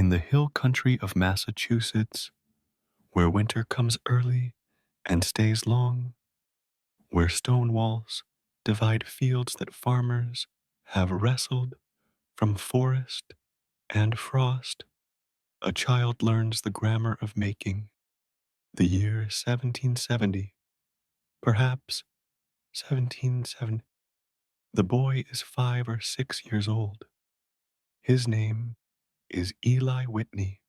In the hill country of Massachusetts, where winter comes early and stays long, where stone walls divide fields that farmers have wrestled from forest and frost, a child learns the grammar of making. The year is 1770, perhaps 1770. The boy is 5 or 6 years old. His name is Eli Whitney,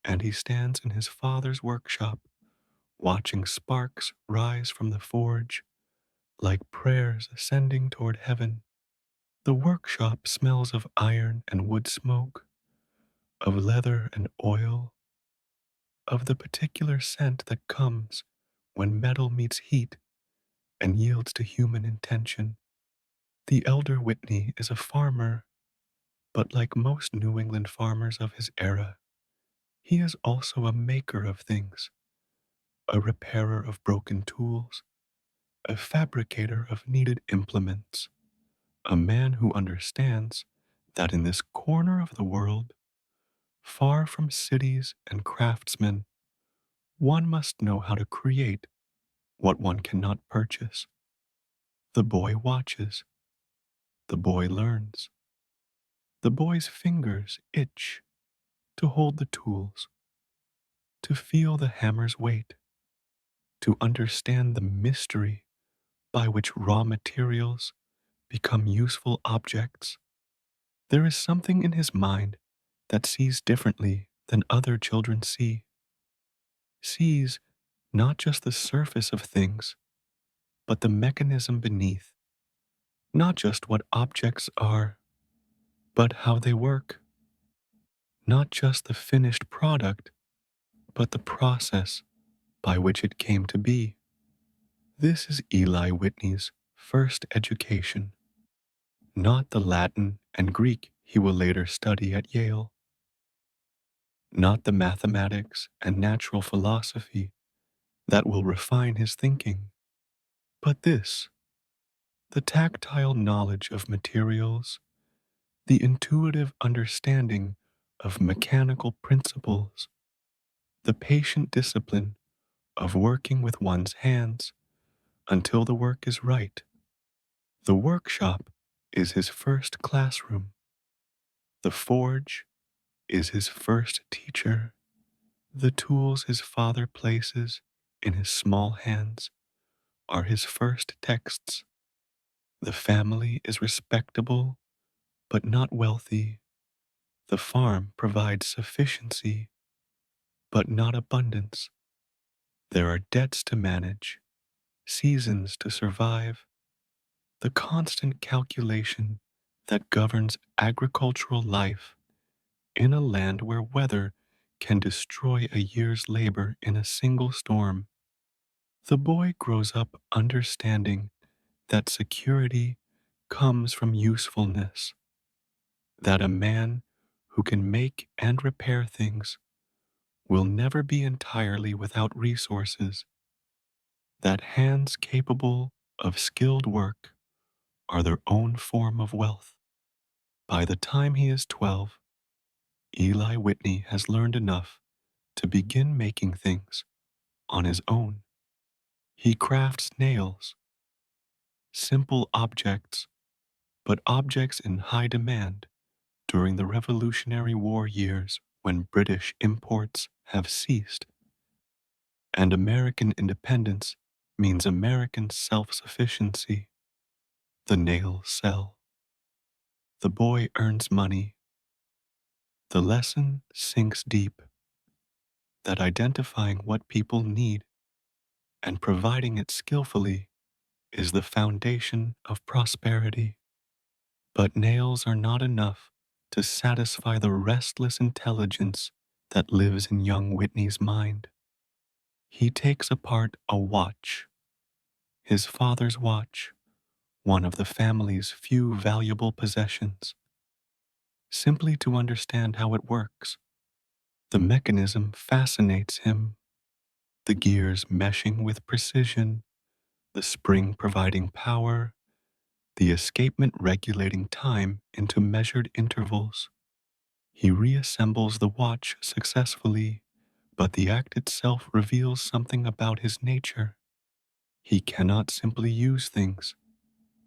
and he stands in his father's workshop, watching sparks rise from the forge like prayers ascending toward heaven. The workshop smells of iron and wood smoke, of leather and oil, of the particular scent that comes when metal meets heat and yields to human intention. The elder Whitney is a farmer, but like most New England farmers of his era, he is also a maker of things, a repairer of broken tools, a fabricator of needed implements, a man who understands that in this corner of the world, far from cities and craftsmen, one must know how to create what one cannot purchase. The boy watches. The boy learns. The boy's fingers itch to hold the tools, to feel the hammer's weight, to understand the mystery by which raw materials become useful objects. There is something in his mind that sees differently than other children see, sees not just the surface of things, but the mechanism beneath, not just what objects are, but how they work, not just the finished product, but the process by which it came to be. This is Eli Whitney's first education, not the Latin and Greek he will later study at Yale, not the mathematics and natural philosophy that will refine his thinking, but this, the tactile knowledge of materials, the intuitive understanding of mechanical principles, the patient discipline of working with one's hands until the work is right. The workshop is his first classroom. The forge is his first teacher. The tools his father places in his small hands are his first texts. The family is respectable but not wealthy. The farm provides sufficiency but not abundance. There are debts to manage, seasons to survive, the constant calculation that governs agricultural life in a land where weather can destroy a year's labor in a single storm. The boy grows up understanding that security comes from usefulness, that a man who can make and repair things will never be entirely without resources, that hands capable of skilled work are their own form of wealth. By the time he is 12, Eli Whitney has learned enough to begin making things on his own. He crafts nails, simple objects, but objects in high demand during the Revolutionary War years when British imports have ceased, and American independence means American self-sufficiency. The nails sell. The boy earns money. The lesson sinks deep, that identifying what people need and providing it skillfully is the foundation of prosperity. But nails are not enough to satisfy the restless intelligence that lives in young Whitney's mind. He takes apart a watch, his father's watch, one of the family's few valuable possessions, simply to understand how it works. The mechanism fascinates him, the gears meshing with precision, the spring providing power, the escapement regulating time into measured intervals. He reassembles the watch successfully, but the act itself reveals something about his nature. He cannot simply use things,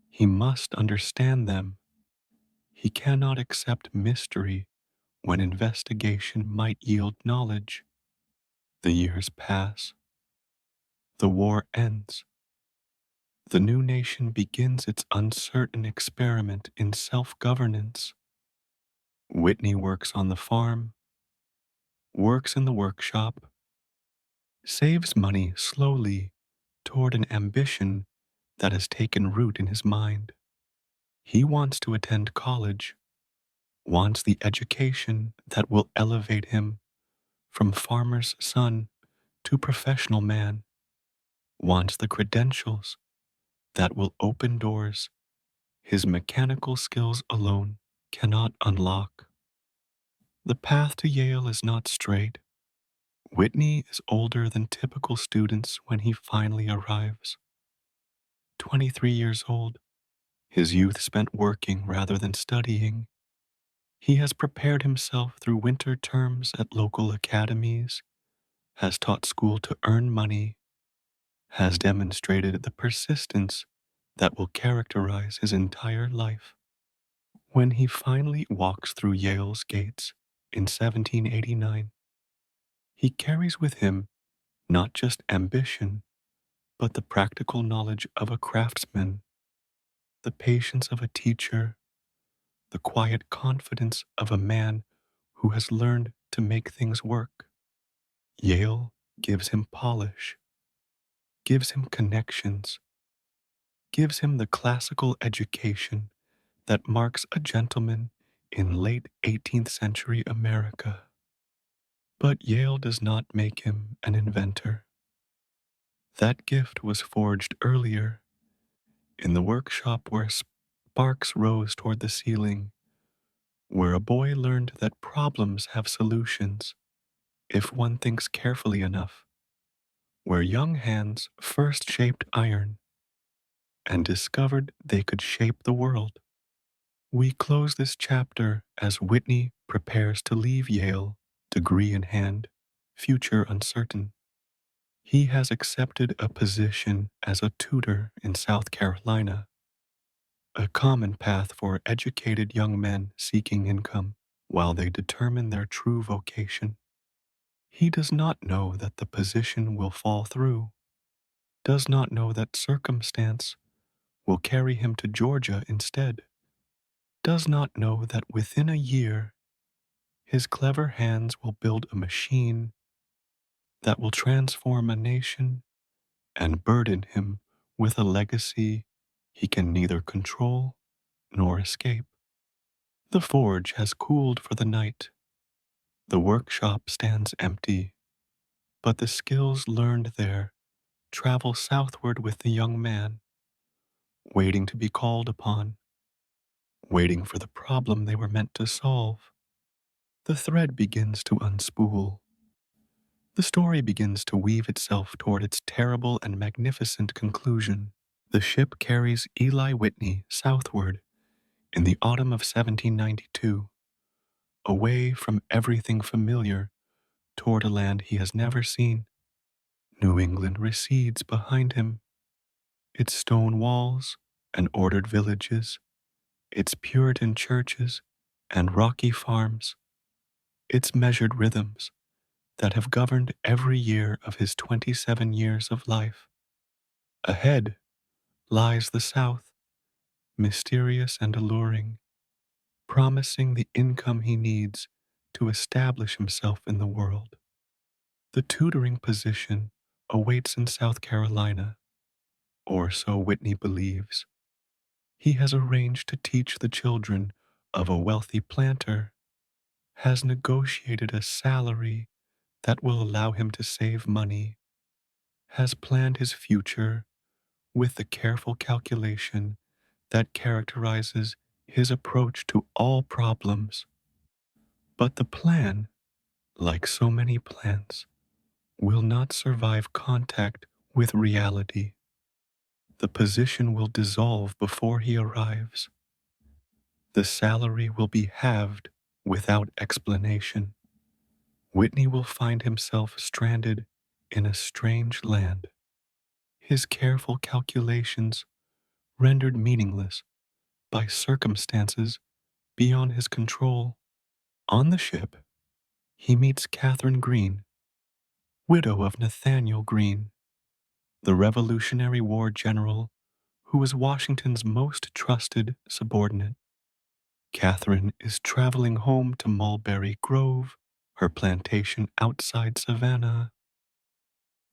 he must understand them. He cannot accept mystery when investigation might yield knowledge. The years pass, the war ends. The new nation begins its uncertain experiment in self governance. Whitney works on the farm, works in the workshop, saves money slowly toward an ambition that has taken root in his mind. He wants to attend college, wants the education that will elevate him from farmer's son to professional man, wants the credentials that will open doors his mechanical skills alone cannot unlock. The path to Yale is not straight. Whitney is older than typical students when he finally arrives. 23 years old, his youth spent working rather than studying. He has prepared himself through winter terms at local academies, has taught school to earn money, has demonstrated the persistence that will characterize his entire life. When he finally walks through Yale's gates in 1789, he carries with him not just ambition, but the practical knowledge of a craftsman, the patience of a teacher, the quiet confidence of a man who has learned to make things work. Yale gives him polish, gives him connections, gives him the classical education that marks a gentleman in late 18th century America. But Yale does not make him an inventor. That gift was forged earlier in the workshop where sparks rose toward the ceiling, where a boy learned that problems have solutions if one thinks carefully enough, where young hands first shaped iron and discovered they could shape the world. We close this chapter as Whitney prepares to leave Yale, degree in hand, future uncertain. He has accepted a position as a tutor in South Carolina, a common path for educated young men seeking income while they determine their true vocation. He does not know that the position will fall through, does not know that circumstance will carry him to Georgia instead, does not know that within a year his clever hands will build a machine that will transform a nation and burden him with a legacy he can neither control nor escape. The forge has cooled for the night. The workshop stands empty, but the skills learned there travel southward with the young man, waiting to be called upon, waiting for the problem they were meant to solve. The thread begins to unspool. The story begins to weave itself toward its terrible and magnificent conclusion. The ship carries Eli Whitney southward in the autumn of 1792, away from everything familiar toward a land he has never seen. New England recedes behind him, its stone walls and ordered villages, its Puritan churches and rocky farms, its measured rhythms that have governed every year of his 27 years of life. Ahead lies the South, mysterious and alluring, promising the income he needs to establish himself in the world. The tutoring position awaits in South Carolina, or so Whitney believes. He has arranged to teach the children of a wealthy planter, has negotiated a salary that will allow him to save money, has planned his future with the careful calculation that characterizes his approach to all problems. But the plan, like so many plans, will not survive contact with reality. The position will dissolve before he arrives. The salary will be halved Without explanation, Whitney will find himself stranded in a strange land, his careful calculations rendered meaningless by circumstances beyond his control. On the ship, he meets Catherine Greene, widow of Nathaniel Greene, the Revolutionary War general who was Washington's most trusted subordinate. Catherine is traveling home to Mulberry Grove, her plantation outside Savannah,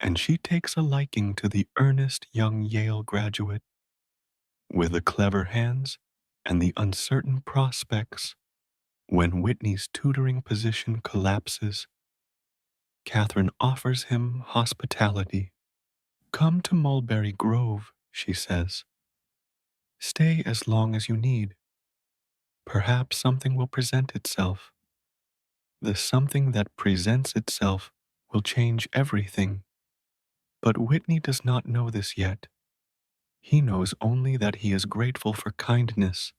and she takes a liking to the earnest young Yale graduate. With the clever hands and the uncertain prospects, when Whitney's tutoring position collapses, Catherine offers him hospitality. Come to Mulberry Grove, she says. Stay as long as you need. Perhaps something will present itself. The something that presents itself will change everything. But Whitney does not know this yet. He knows only that he is grateful for kindness,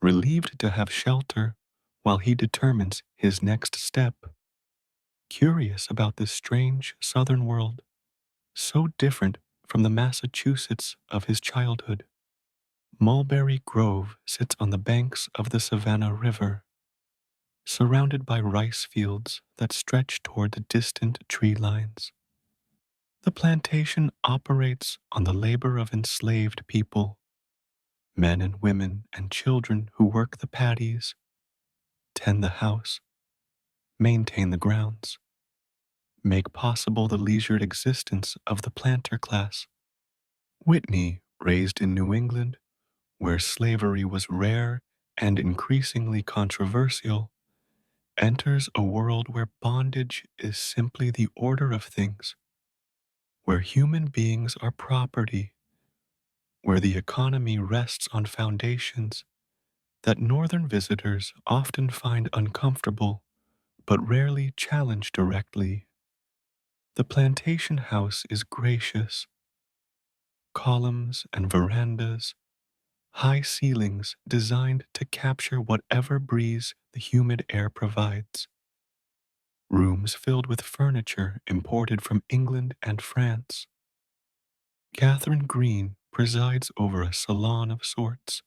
relieved to have shelter while he determines his next step. Curious about this strange southern world, so different from the Massachusetts of his childhood. Mulberry Grove sits on the banks of the Savannah River, surrounded by rice fields that stretch toward the distant tree lines. The plantation operates on the labor of enslaved people, men and women and children who work the paddies, tend the house, maintain the grounds, make possible the leisured existence of the planter class. Whitney, raised in New England, where slavery was rare and increasingly controversial, enters a world where bondage is simply the order of things, where human beings are property, where the economy rests on foundations that northern visitors often find uncomfortable but rarely challenge directly. The plantation house is gracious, columns and verandas, high ceilings designed to capture whatever breeze the humid air provides. Rooms filled with furniture imported from England and France. Catherine Greene presides over a salon of sorts,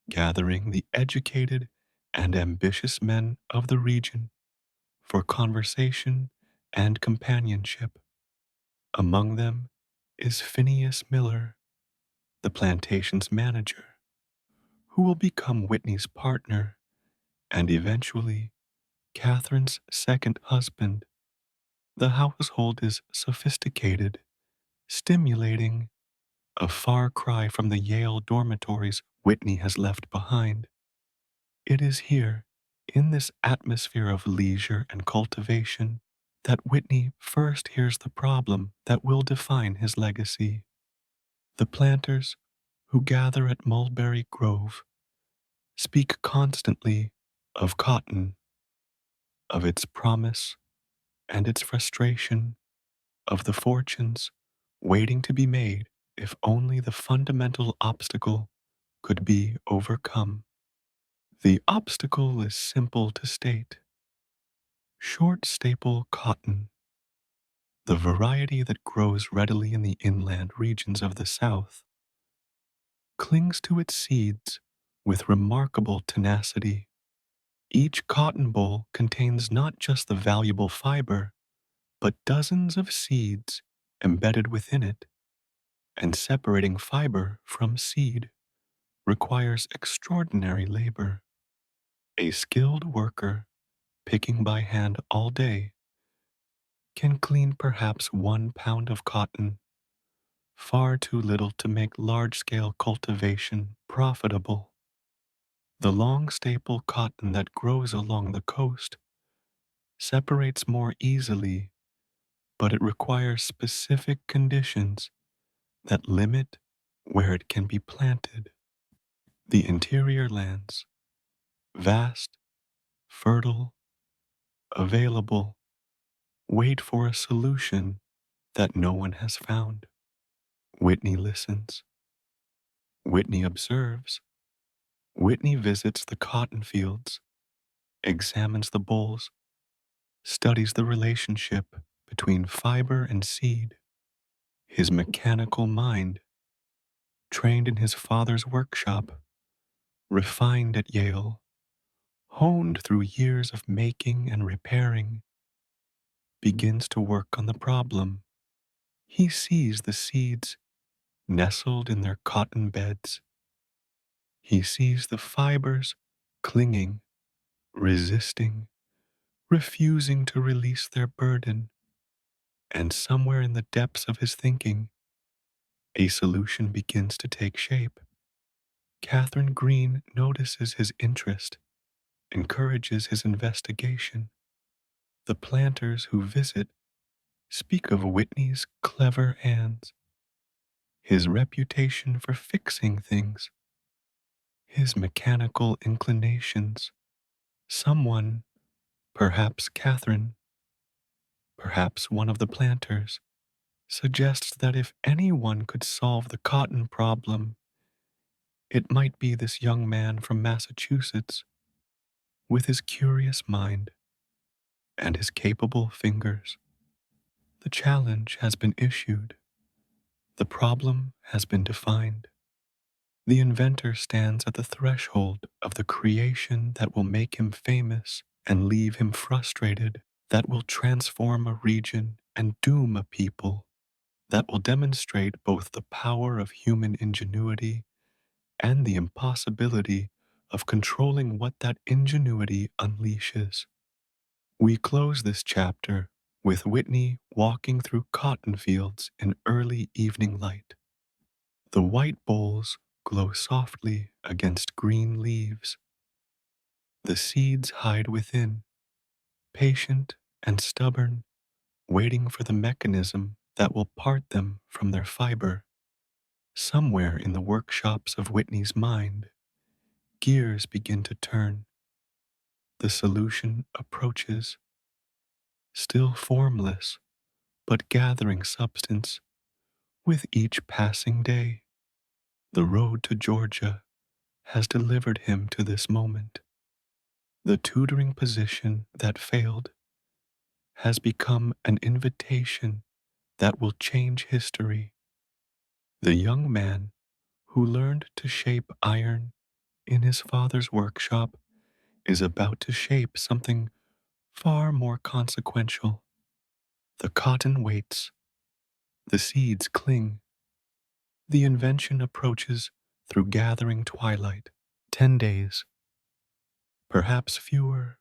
gathering the educated and ambitious men of the region for conversation and companionship. Among them is Phineas Miller, the plantation's manager, who will become Whitney's partner and eventually Catherine's second husband. The household is sophisticated, stimulating, a far cry from the Yale dormitories Whitney has left behind. It is here, in this atmosphere of leisure and cultivation, that Whitney first hears the problem that will define his legacy. The planters who gather at Mulberry Grove speak constantly of cotton, of its promise and its frustration, of the fortunes waiting to be made if only the fundamental obstacle could be overcome. The obstacle is simple to state. Short staple cotton, the variety that grows readily in the inland regions of the South, clings to its seeds with remarkable tenacity. Each cotton boll contains not just the valuable fiber, but dozens of seeds embedded within it, and separating fiber from seed requires extraordinary labor. A skilled worker, picking by hand all day, can clean perhaps 1 pound of cotton, far too little to make large-scale cultivation profitable. The long staple cotton that grows along the coast separates more easily, but it requires specific conditions that limit where it can be planted. The interior lands, vast, fertile, available, wait for a solution that no one has found. Whitney listens. Whitney observes. Whitney visits the cotton fields, examines the bowls, studies the relationship between fiber and seed. His mechanical mind, trained in his father's workshop, refined at Yale, honed through years of making and repairing, begins to work on the problem. He sees the seeds nestled in their cotton beds. He sees the fibers clinging, resisting, refusing to release their burden. And somewhere in the depths of his thinking, a solution begins to take shape. Catherine Green notices his interest, encourages his investigation. The planters who visit speak of Whitney's clever hands, his reputation for fixing things, his mechanical inclinations. Someone, perhaps Catherine, perhaps one of the planters, suggests that if anyone could solve the cotton problem, it might be this young man from Massachusetts with his curious mind and his capable fingers. The challenge has been issued. The problem has been defined. The inventor stands at the threshold of the creation that will make him famous and leave him frustrated, that will transform a region and doom a people, that will demonstrate both the power of human ingenuity and the impossibility of controlling what that ingenuity unleashes. We close this chapter with Whitney walking through cotton fields in early evening light. The white bowls glow softly against green leaves. The seeds hide within, patient and stubborn, waiting for the mechanism that will part them from their fiber. Somewhere in the workshops of Whitney's mind, gears begin to turn. The solution approaches, still formless, but gathering substance with each passing day. The road to Georgia has delivered him to this moment. The tutoring position that failed has become an invitation that will change history. The young man who learned to shape iron in his father's workshop is about to shape something far more consequential. The cotton waits, the seeds cling, the invention approaches through gathering twilight. 10 days, perhaps fewer.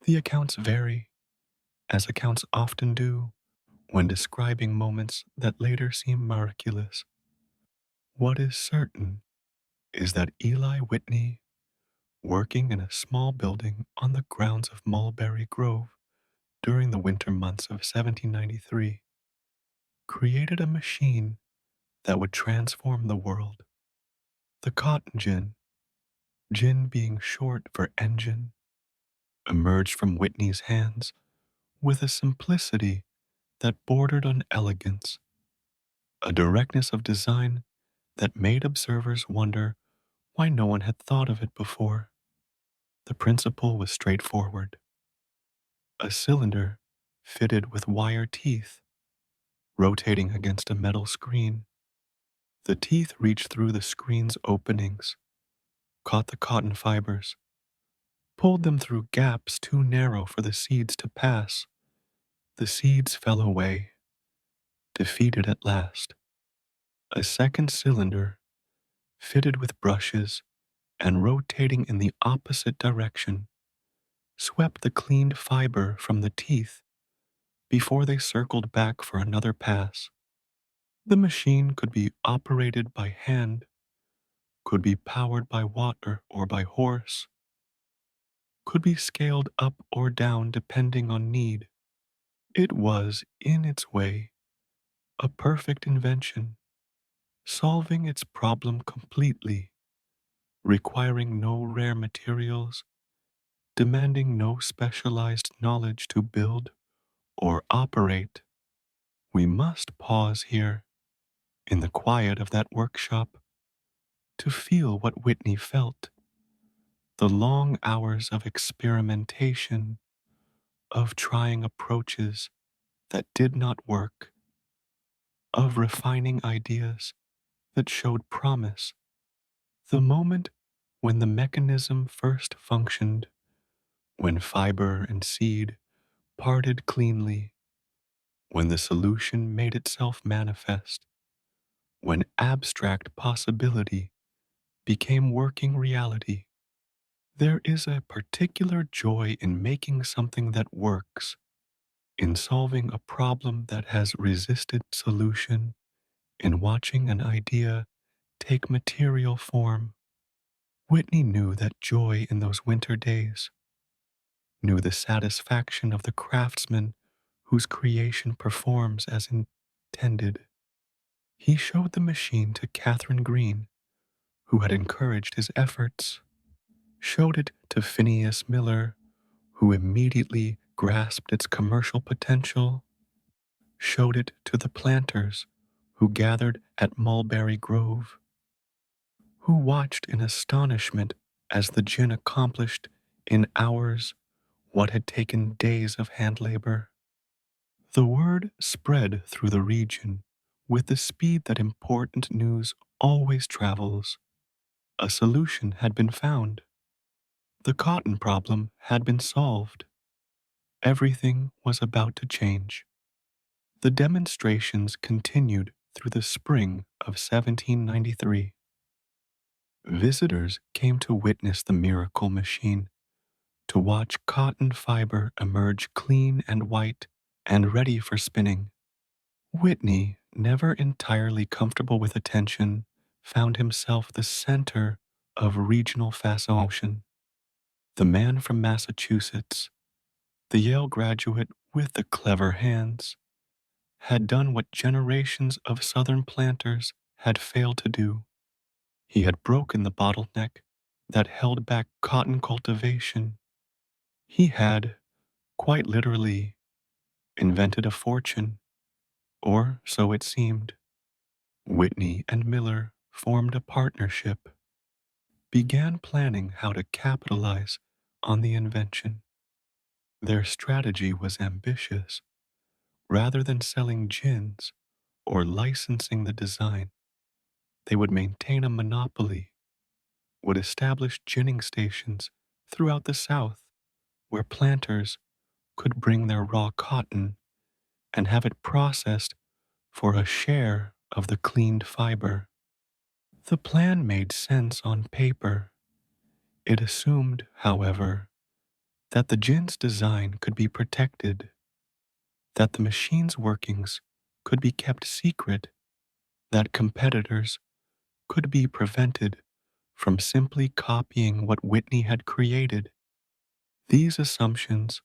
The accounts vary, as accounts often do when describing moments that later seem miraculous. What is certain is that Eli Whitney, working in a small building on the grounds of Mulberry Grove during the winter months of 1793, created a machine that would transform the world. The cotton gin, gin being short for engine, emerged from Whitney's hands with a simplicity that bordered on elegance, a directness of design that made observers wonder why no one had thought of it before. The principle was straightforward. A cylinder fitted with wire teeth, rotating against a metal screen. The teeth reached through the screen's openings, caught the cotton fibers, pulled them through gaps too narrow for the seeds to pass. The seeds fell away, defeated at last. A second cylinder, fitted with brushes and rotating in the opposite direction, swept the cleaned fiber from the teeth before they circled back for another pass. The machine could be operated by hand, could be powered by water or by horse, could be scaled up or down depending on need. It was, in its way, a perfect invention, solving its problem completely, requiring no rare materials, demanding no specialized knowledge to build or operate. We must pause here, in the quiet of that workshop, to feel what Whitney felt. The long hours of experimentation, of trying approaches that did not work, of refining ideas that showed promise. The moment when the mechanism first functioned, when fiber and seed parted cleanly, when the solution made itself manifest, when abstract possibility became working reality. There is a particular joy in making something that works, in solving a problem that has resisted solution, in watching an idea take material form. Whitney knew that joy in those winter days, knew the satisfaction of the craftsman whose creation performs as intended. He showed the machine to Catherine Green, who had encouraged his efforts, showed it to Phineas Miller, who immediately grasped its commercial potential, showed it to the planters who gathered at Mulberry Grove, who watched in astonishment as the gin accomplished in hours what had taken days of hand labor. The word spread through the region with the speed that important news always travels. A solution had been found. The cotton problem had been solved. Everything was about to change. The demonstrations continued through the spring of 1793. Visitors came to witness the miracle machine, to watch cotton fiber emerge clean and white and ready for spinning. Whitney, never entirely comfortable with attention, found himself the center of regional fascination. The man from Massachusetts, the Yale graduate with the clever hands, had done what generations of Southern planters had failed to do. He had broken the bottleneck that held back cotton cultivation. He had, quite literally, invented a fortune, or so it seemed. Whitney and Miller formed a partnership, began planning how to capitalize on the invention. Their strategy was ambitious. Rather than selling gins or licensing the design, they would maintain a monopoly, would establish ginning stations throughout the South where planters could bring their raw cotton and have it processed for a share of the cleaned fiber. The plan made sense on paper. It assumed, however, that the gin's design could be protected, that the machine's workings could be kept secret, that competitors could be prevented from simply copying what Whitney had created. These assumptions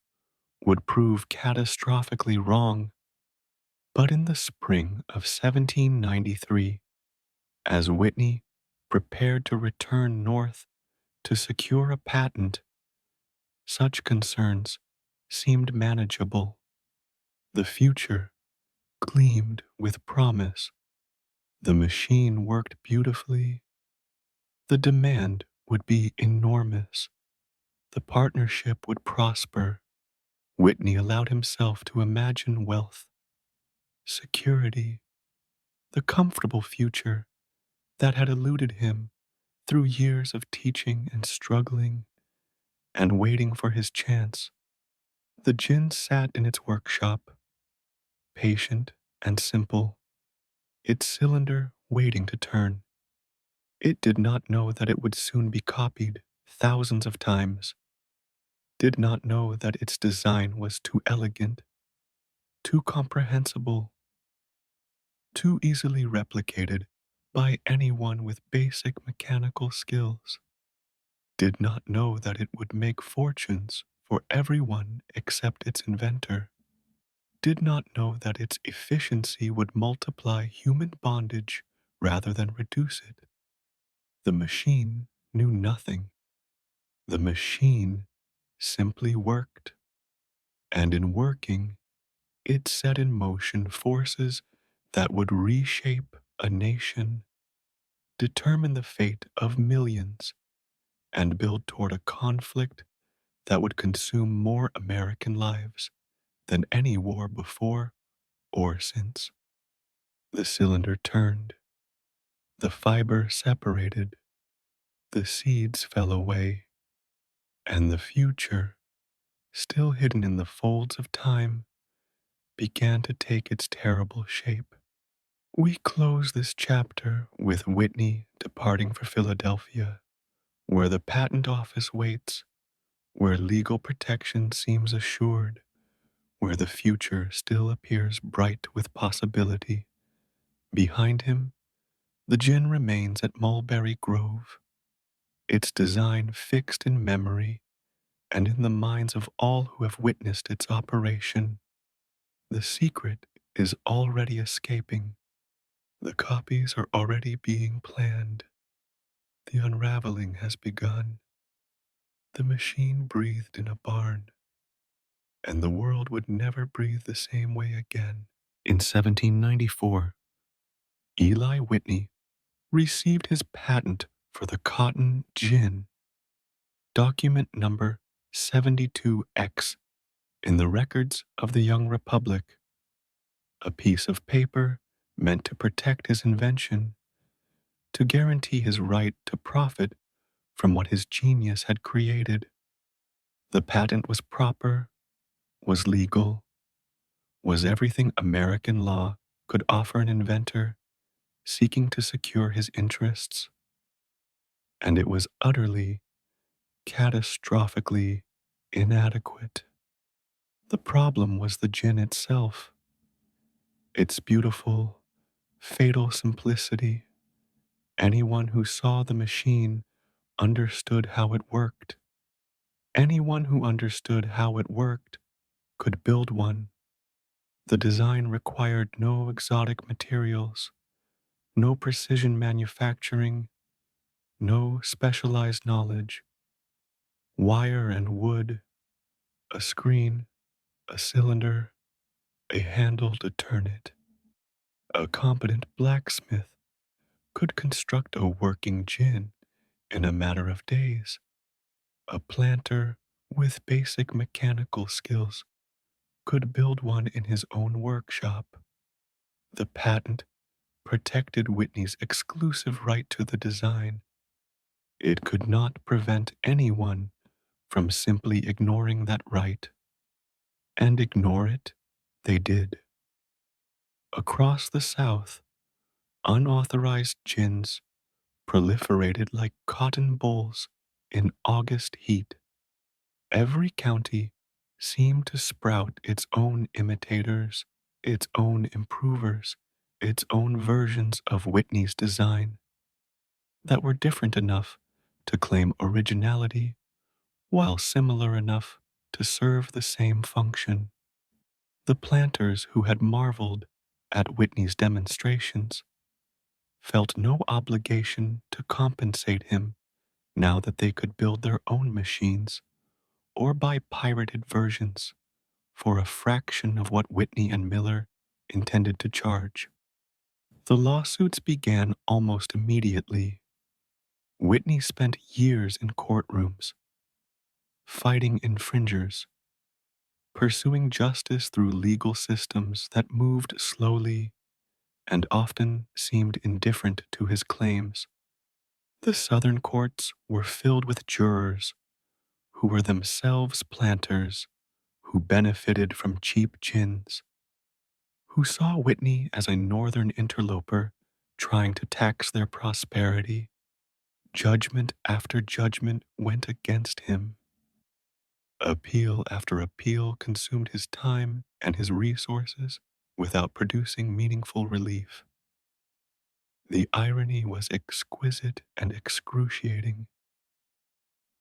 would prove catastrophically wrong. But in the spring of 1793, as Whitney prepared to return north to secure a patent, such concerns seemed manageable. The future gleamed with promise. The machine worked beautifully. The demand would be enormous. The partnership would prosper. Whitney allowed himself to imagine wealth, security, the comfortable future that had eluded him through years of teaching and struggling and waiting for his chance. The gin sat in its workshop, patient and simple, its cylinder waiting to turn. It did not know that it would soon be copied thousands of times, did not know that its design was too elegant, too comprehensible, too easily replicated by anyone with basic mechanical skills, did not know that it would make fortunes for everyone except its inventor, did not know that its efficiency would multiply human bondage rather than reduce it. The machine knew nothing. The machine simply worked. And in working, it set in motion forces that would reshape a nation, determine the fate of millions, and build toward a conflict that would consume more American lives than any war before or since. The cylinder turned, the fiber separated, the seeds fell away, and the future, still hidden in the folds of time, began to take its terrible shape. We close this chapter with Whitney departing for Philadelphia, where the patent office waits, where legal protection seems assured, where the future still appears bright with possibility. Behind him, the gin remains at Mulberry Grove, its design fixed in memory and in the minds of all who have witnessed its operation. The secret is already escaping. The copies are already being planned. The unraveling has begun. The machine breathed in a barn, and the world would never breathe the same way again. In 1794, Eli Whitney received his patent for the cotton gin, document number 72X, in the records of the young republic, a piece of paper meant to protect his invention, to guarantee his right to profit from what his genius had created. The patent was proper, was legal, was everything American law could offer an inventor seeking to secure his interests, and it was utterly, catastrophically inadequate. The problem was the gin itself, its beautiful, fatal simplicity. Anyone who saw the machine understood how it worked. Anyone who understood how it worked could build one. The design required no exotic materials, no precision manufacturing, no specialized knowledge. Wire and wood, a screen, a cylinder, a handle to turn it. A competent blacksmith could construct a working gin in a matter of days. A planter with basic mechanical skills could build one in his own workshop. The patent protected Whitney's exclusive right to the design. It could not prevent anyone from simply ignoring that right. And ignore it they did. Across the South, unauthorized gins proliferated like cotton bolls in August heat. Every county seemed to sprout its own imitators, its own improvers, its own versions of Whitney's design that were different enough to claim originality while similar enough to serve the same function. The planters who had marveled at Whitney's demonstrations felt no obligation to compensate him now that they could build their own machines or buy pirated versions for a fraction of what Whitney and Miller intended to charge. The lawsuits began almost immediately. Whitney spent years in courtrooms, fighting infringers, pursuing justice through legal systems that moved slowly and often seemed indifferent to his claims. The Southern courts were filled with jurors who were themselves planters, who benefited from cheap gins, who saw Whitney as a Northern interloper trying to tax their prosperity. Judgment after judgment went against him. Appeal after appeal consumed his time and his resources without producing meaningful relief. The irony was exquisite and excruciating.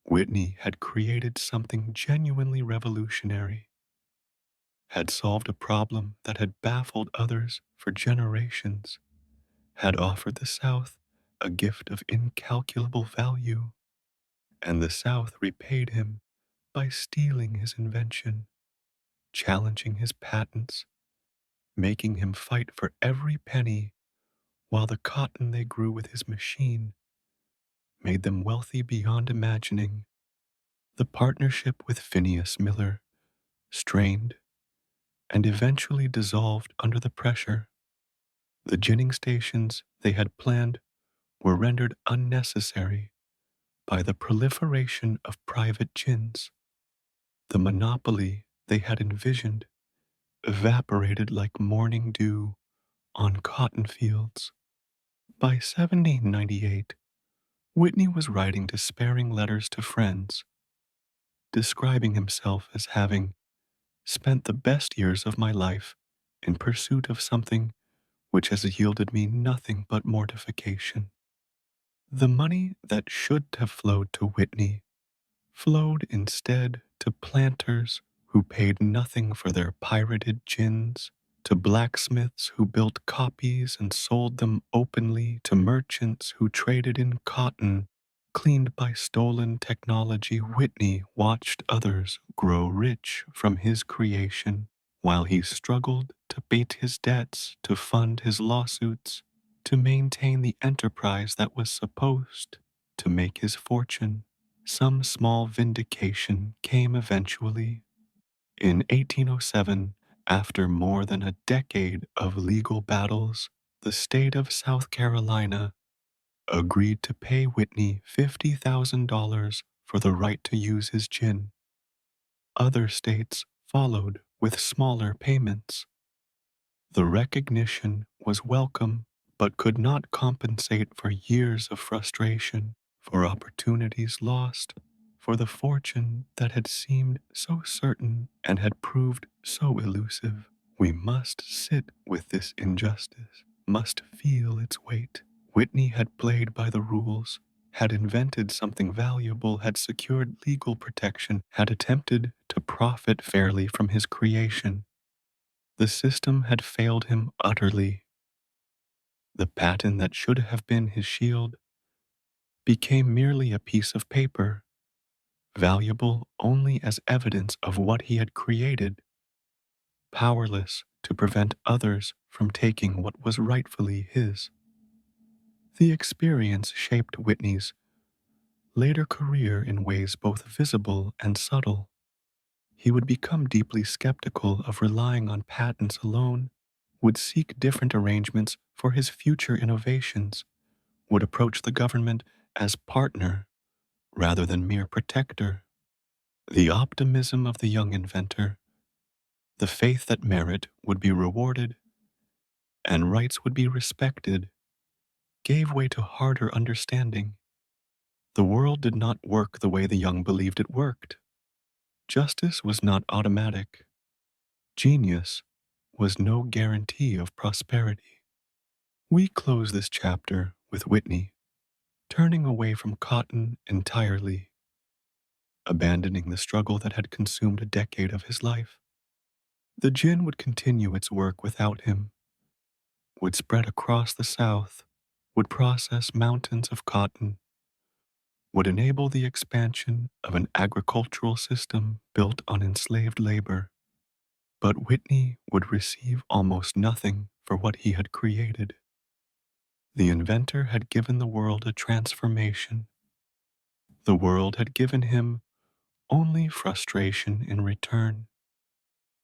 Whitney had created something genuinely revolutionary, had solved a problem that had baffled others for generations, had offered the South a gift of incalculable value, and the South repaid him by stealing his invention, challenging his patents, making him fight for every penny while the cotton they grew with his machine made them wealthy beyond imagining. The partnership with Phineas Miller strained and eventually dissolved under the pressure. The ginning stations they had planned were rendered unnecessary by the proliferation of private gins. The monopoly they had envisioned evaporated like morning dew on cotton fields. By 1798, Whitney was writing despairing letters to friends, describing himself as having spent the best years of my life in pursuit of something which has yielded me nothing but mortification. The money that should have flowed to Whitney flowed instead to planters who paid nothing for their pirated gins, to blacksmiths who built copies and sold them openly, to merchants who traded in cotton cleaned by stolen technology. Whitney watched others grow rich from his creation while he struggled to pay his debts, to fund his lawsuits, to maintain the enterprise that was supposed to make his fortune. Some small vindication came eventually. In 1807, after more than a decade of legal battles, the state of South Carolina agreed to pay Whitney $50,000 for the right to use his gin. Other states followed with smaller payments. The recognition was welcome, but could not compensate for years of frustration, for opportunities lost, for the fortune that had seemed so certain and had proved so elusive. We must sit with this injustice, must feel its weight. Whitney had played by the rules, had invented something valuable, had secured legal protection, had attempted to profit fairly from his creation. The system had failed him utterly. The patent that should have been his shield became merely a piece of paper, valuable only as evidence of what he had created, powerless to prevent others from taking what was rightfully his. The experience shaped Whitney's later career in ways both visible and subtle. He would become deeply skeptical of relying on patents alone, would seek different arrangements for his future innovations, would approach the government as partner rather than mere protector. The optimism of the young inventor, the faith that merit would be rewarded and rights would be respected, gave way to harder understanding. The world did not work the way the young believed it worked. Justice was not automatic. Genius was no guarantee of prosperity. We close this chapter with Whitney turning away from cotton entirely, abandoning the struggle that had consumed a decade of his life. The gin would continue its work without him, would spread across the South, would process mountains of cotton, would enable the expansion of an agricultural system built on enslaved labor. But Whitney would receive almost nothing for what he had created. The inventor had given the world a transformation. The world had given him only frustration in return.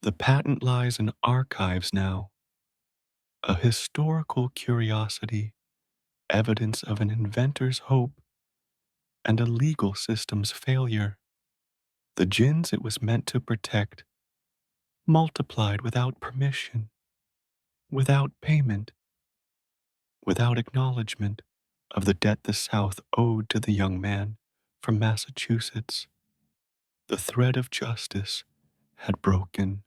The patent lies in archives now, a historical curiosity, evidence of an inventor's hope and a legal system's failure. The gins it was meant to protect multiplied without permission, without payment, without acknowledgement of the debt the South owed to the young man from Massachusetts. The thread of justice had broken,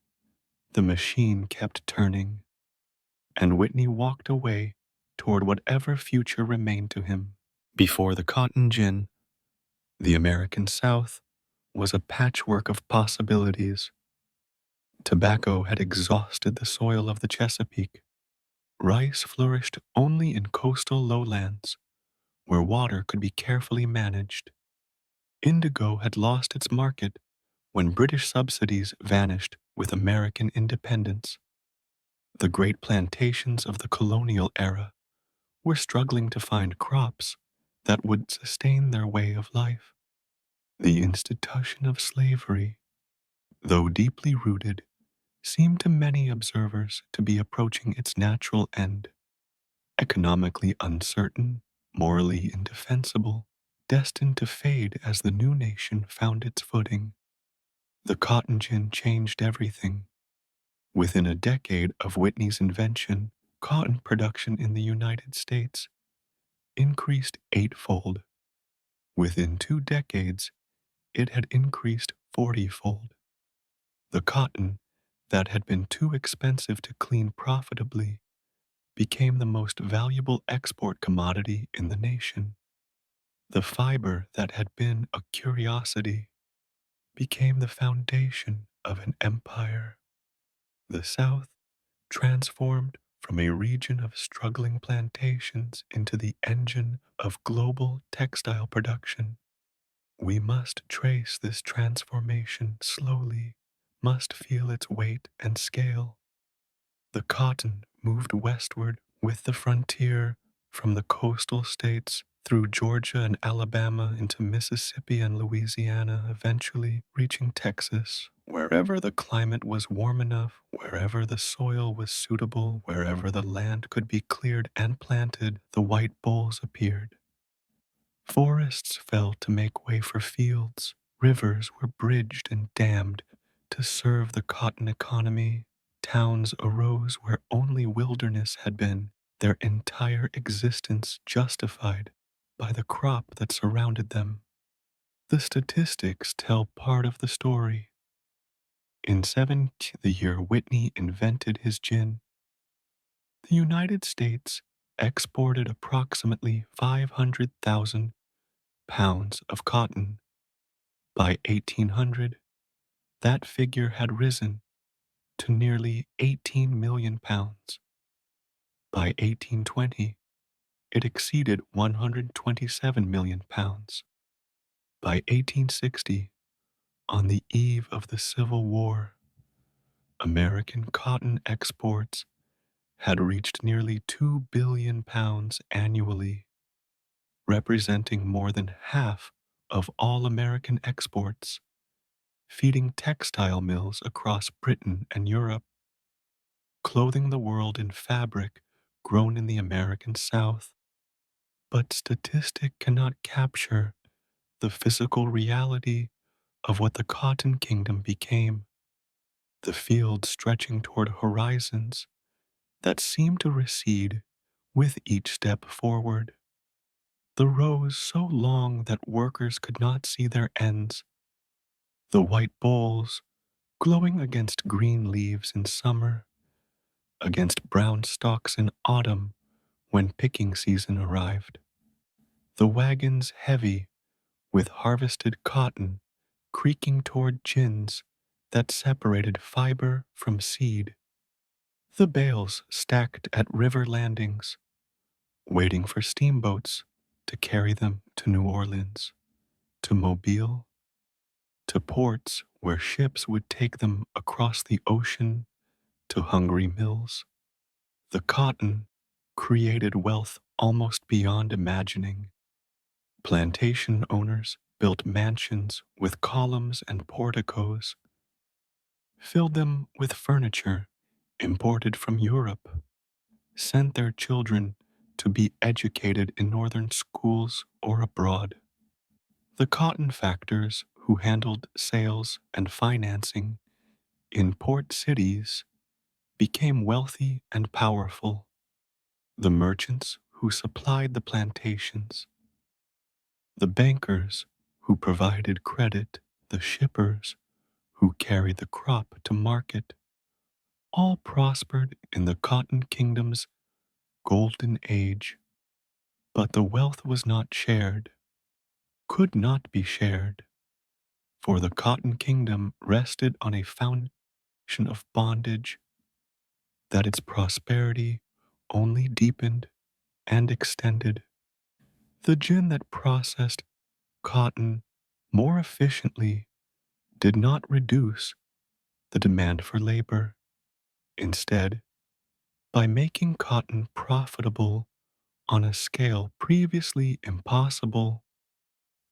the machine kept turning, and Whitney walked away toward whatever future remained to him. Before the cotton gin, the American South was a patchwork of possibilities. Tobacco had exhausted the soil of the Chesapeake. Rice flourished only in coastal lowlands, where water could be carefully managed. Indigo had lost its market when British subsidies vanished with American independence. The great plantations of the colonial era were struggling to find crops that would sustain their way of life. The institution of slavery, though deeply rooted, seemed to many observers to be approaching its natural end, economically uncertain, morally indefensible, destined to fade as the new nation found its footing. The cotton gin changed everything. Within a decade of Whitney's invention, cotton production in the United States increased eightfold. Within 2 decades, it had increased 40-fold. The cotton that had been too expensive to clean profitably became the most valuable export commodity in the nation. The fiber that had been a curiosity became the foundation of an empire. The South transformed from a region of struggling plantations into the engine of global textile production. We must trace this transformation slowly, must feel its weight and scale. The cotton moved westward with the frontier from the coastal states through Georgia and Alabama into Mississippi and Louisiana, eventually reaching Texas. Wherever the climate was warm enough, wherever the soil was suitable, wherever the land could be cleared and planted, the white bulls appeared. Forests fell to make way for fields. Rivers were bridged and dammed to serve the cotton economy. Towns arose where only wilderness had been, their entire existence justified by the crop that surrounded them. The statistics tell part of the story. In the year Whitney invented his gin, the United States exported approximately 500,000 pounds of cotton. By 1800, that figure had risen to nearly 18 million pounds. By 1820, it exceeded 127 million pounds. By 1860, on the eve of the Civil War, American cotton exports had reached nearly 2 billion pounds annually, representing more than half of all American exports, feeding textile mills across Britain and Europe, clothing the world in fabric grown in the American South. But statistic cannot capture the physical reality of what the cotton kingdom became, the fields stretching toward horizons that seemed to recede with each step forward, the rows so long that workers could not see their ends, the white bowls glowing against green leaves in summer, against brown stalks in autumn when picking season arrived, the wagons heavy with harvested cotton creaking toward gins that separated fiber from seed, the bales stacked at river landings, waiting for steamboats to carry them to New Orleans, to Mobile, to ports where ships would take them across the ocean to hungry mills. The cotton created wealth almost beyond imagining. Plantation owners built mansions with columns and porticos, filled them with furniture imported from Europe, sent their children to be educated in northern schools or abroad. The cotton factors who handled sales and financing in port cities became wealthy and powerful. The merchants who supplied the plantations, the bankers who provided credit, the shippers who carried the crop to market, all prospered in the cotton kingdom's golden age. But the wealth was not shared, could not be shared, for the cotton kingdom rested on a foundation of bondage that its prosperity only deepened and extended. The gin that processed cotton more efficiently did not reduce the demand for labor. Instead, by making cotton profitable On a scale previously impossible,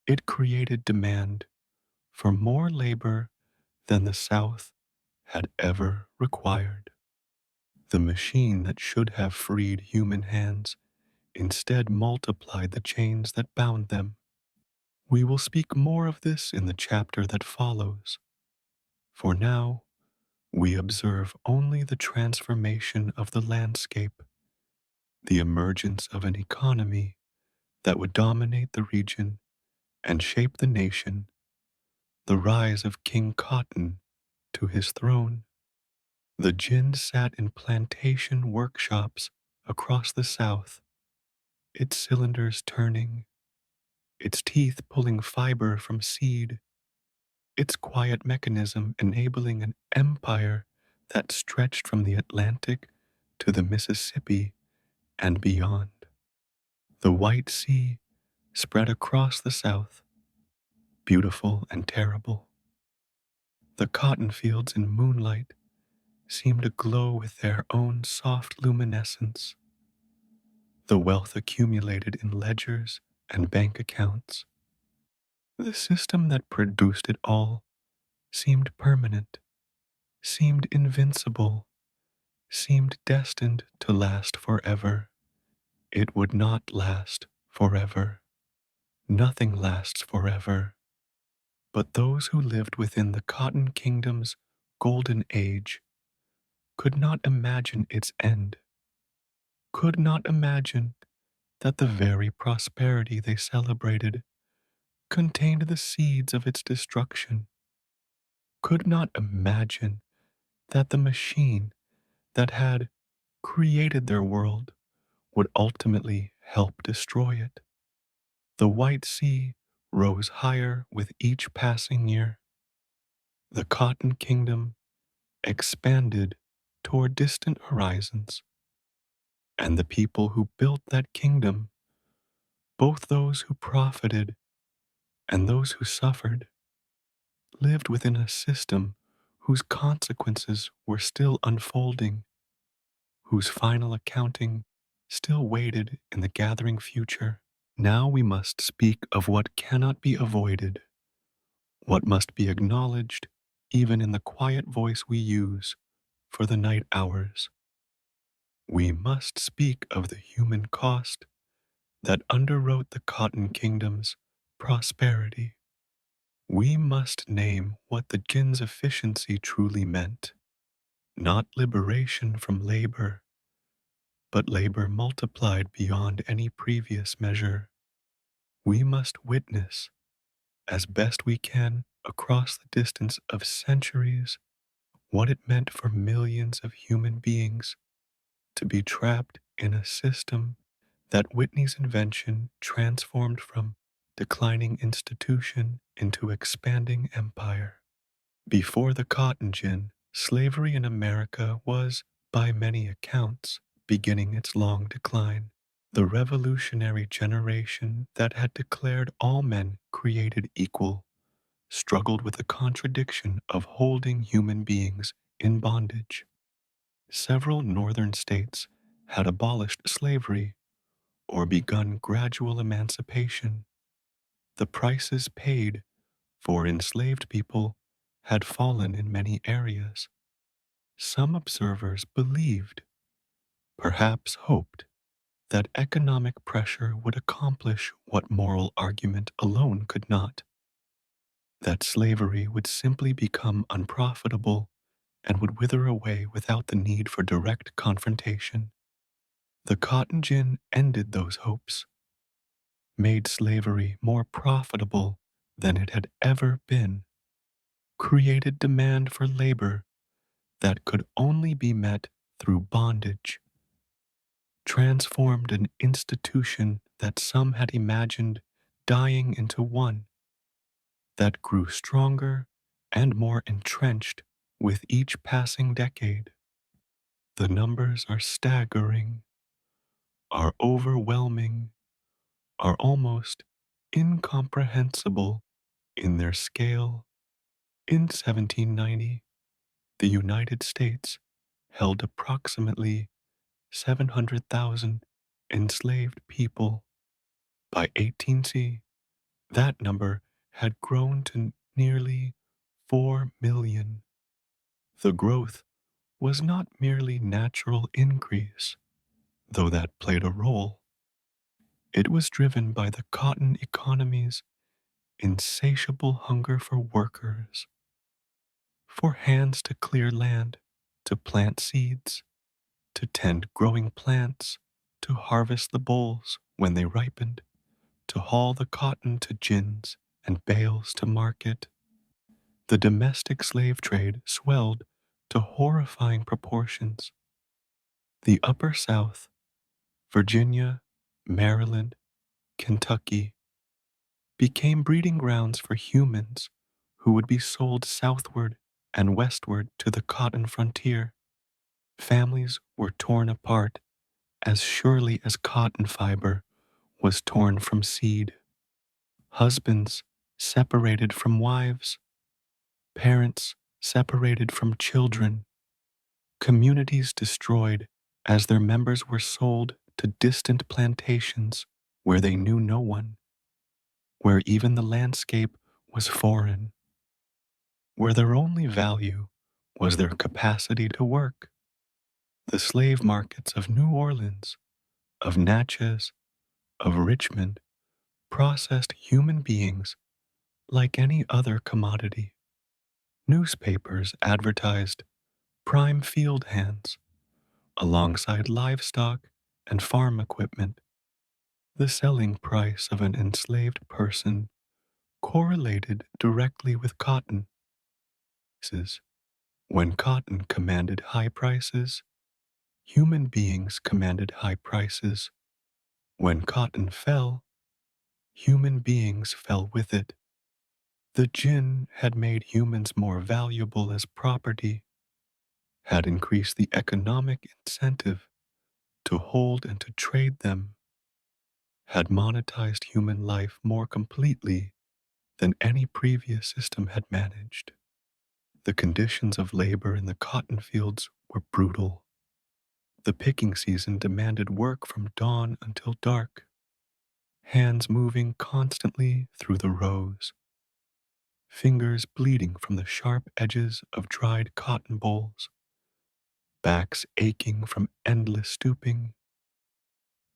it created demand for more labor than the South had ever required. The machine that should have freed human hands instead multiplied the chains that bound them. We will speak more of this in the chapter that follows. For now, we observe only the transformation of the landscape, the emergence of an economy that would dominate the region and shape the nation, the rise of King Cotton to his throne. The gin sat in plantation workshops across the South, its cylinders turning, its teeth pulling fiber from seed, its quiet mechanism enabling an empire that stretched from the Atlantic to the Mississippi and beyond. The White Sea spread across the South, beautiful and terrible. The cotton fields in moonlight seemed to glow with their own soft luminescence. The wealth accumulated in ledgers and bank accounts. The system that produced it all seemed permanent, seemed invincible, seemed destined to last forever. It would not last forever. Nothing lasts forever. But those who lived within the Cotton Kingdom's golden age could not imagine its end, could not imagine that the very prosperity they celebrated contained the seeds of its destruction, could not imagine that the machine that had created their world would ultimately help destroy it. The White Sea rose higher with each passing year. The Cotton Kingdom expanded toward distant horizons, and the people who built that kingdom, both those who profited and those who suffered, lived within a system whose consequences were still unfolding, whose final accounting still waited in the gathering future. Now we must speak of what cannot be avoided, what must be acknowledged even in the quiet voice we use for the night hours. We must speak of the human cost that underwrote the Cotton Kingdom's prosperity. We must name what the gin's efficiency truly meant, not liberation from labor, but labor multiplied beyond any previous measure. We must witness, as best we can across the distance of centuries, what it meant for millions of human beings to be trapped in a system that Whitney's invention transformed from declining institution into expanding empire. Before the cotton gin, slavery in America was, by many accounts, beginning its long decline. The revolutionary generation that had declared all men created equal struggled with the contradiction of holding human beings in bondage. Several northern states had abolished slavery or begun gradual emancipation. The prices paid for enslaved people had fallen in many areas. Some observers believed, perhaps hoped, that economic pressure would accomplish what moral argument alone could not, that slavery would simply become unprofitable and would wither away without the need for direct confrontation. The cotton gin ended those hopes, made slavery more profitable than it had ever been, created demand for labor that could only be met through bondage, transformed an institution that some had imagined dying into one that grew stronger and more entrenched with each passing decade. The numbers are staggering, are overwhelming, are almost incomprehensible in their scale. In 1790, the United States held approximately 700,000 enslaved people. By 18C, that number had grown to nearly 4 million. The growth was not merely natural increase, though that played a role. It was driven by the cotton economy's insatiable hunger for workers, for hands to clear land, to plant seeds, to tend growing plants, to harvest the bolls when they ripened, to haul the cotton to gins and bales to market. The domestic slave trade swelled to horrifying proportions. The Upper South, Virginia, Maryland, Kentucky, became breeding grounds for humans who would be sold southward and westward to the cotton frontier. Families were torn apart as surely as cotton fiber was torn from seed. Husbands separated from wives, parents separated from children, communities destroyed as their members were sold to distant plantations where they knew no one, where even the landscape was foreign, where their only value was their capacity to work. The slave markets of New Orleans, of Natchez, of Richmond processed human beings like any other commodity. Newspapers advertised prime field hands alongside livestock and farm equipment. The selling price of an enslaved person correlated directly with cotton. When cotton commanded high prices, human beings commanded high prices. When cotton fell, human beings fell with it. The gin had made humans more valuable as property, had increased the economic incentive to hold and to trade them, had monetized human life more completely than any previous system had managed. The conditions of labor in the cotton fields were brutal. The picking season demanded work from dawn until dark, hands moving constantly through the rows, fingers bleeding from the sharp edges of dried cotton bolls, backs aching from endless stooping,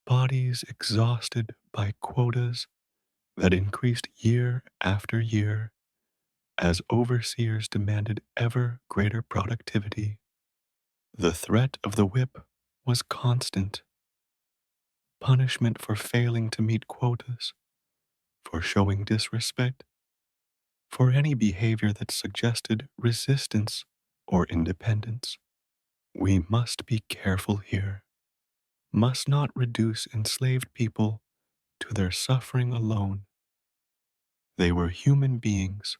bodies exhausted by quotas that increased year after year as overseers demanded ever greater productivity. The threat of the whip was constant. Punishment for failing to meet quotas, for showing disrespect, for any behavior that suggested resistance or independence. We must be careful here, must not reduce enslaved people to their suffering alone. They were human beings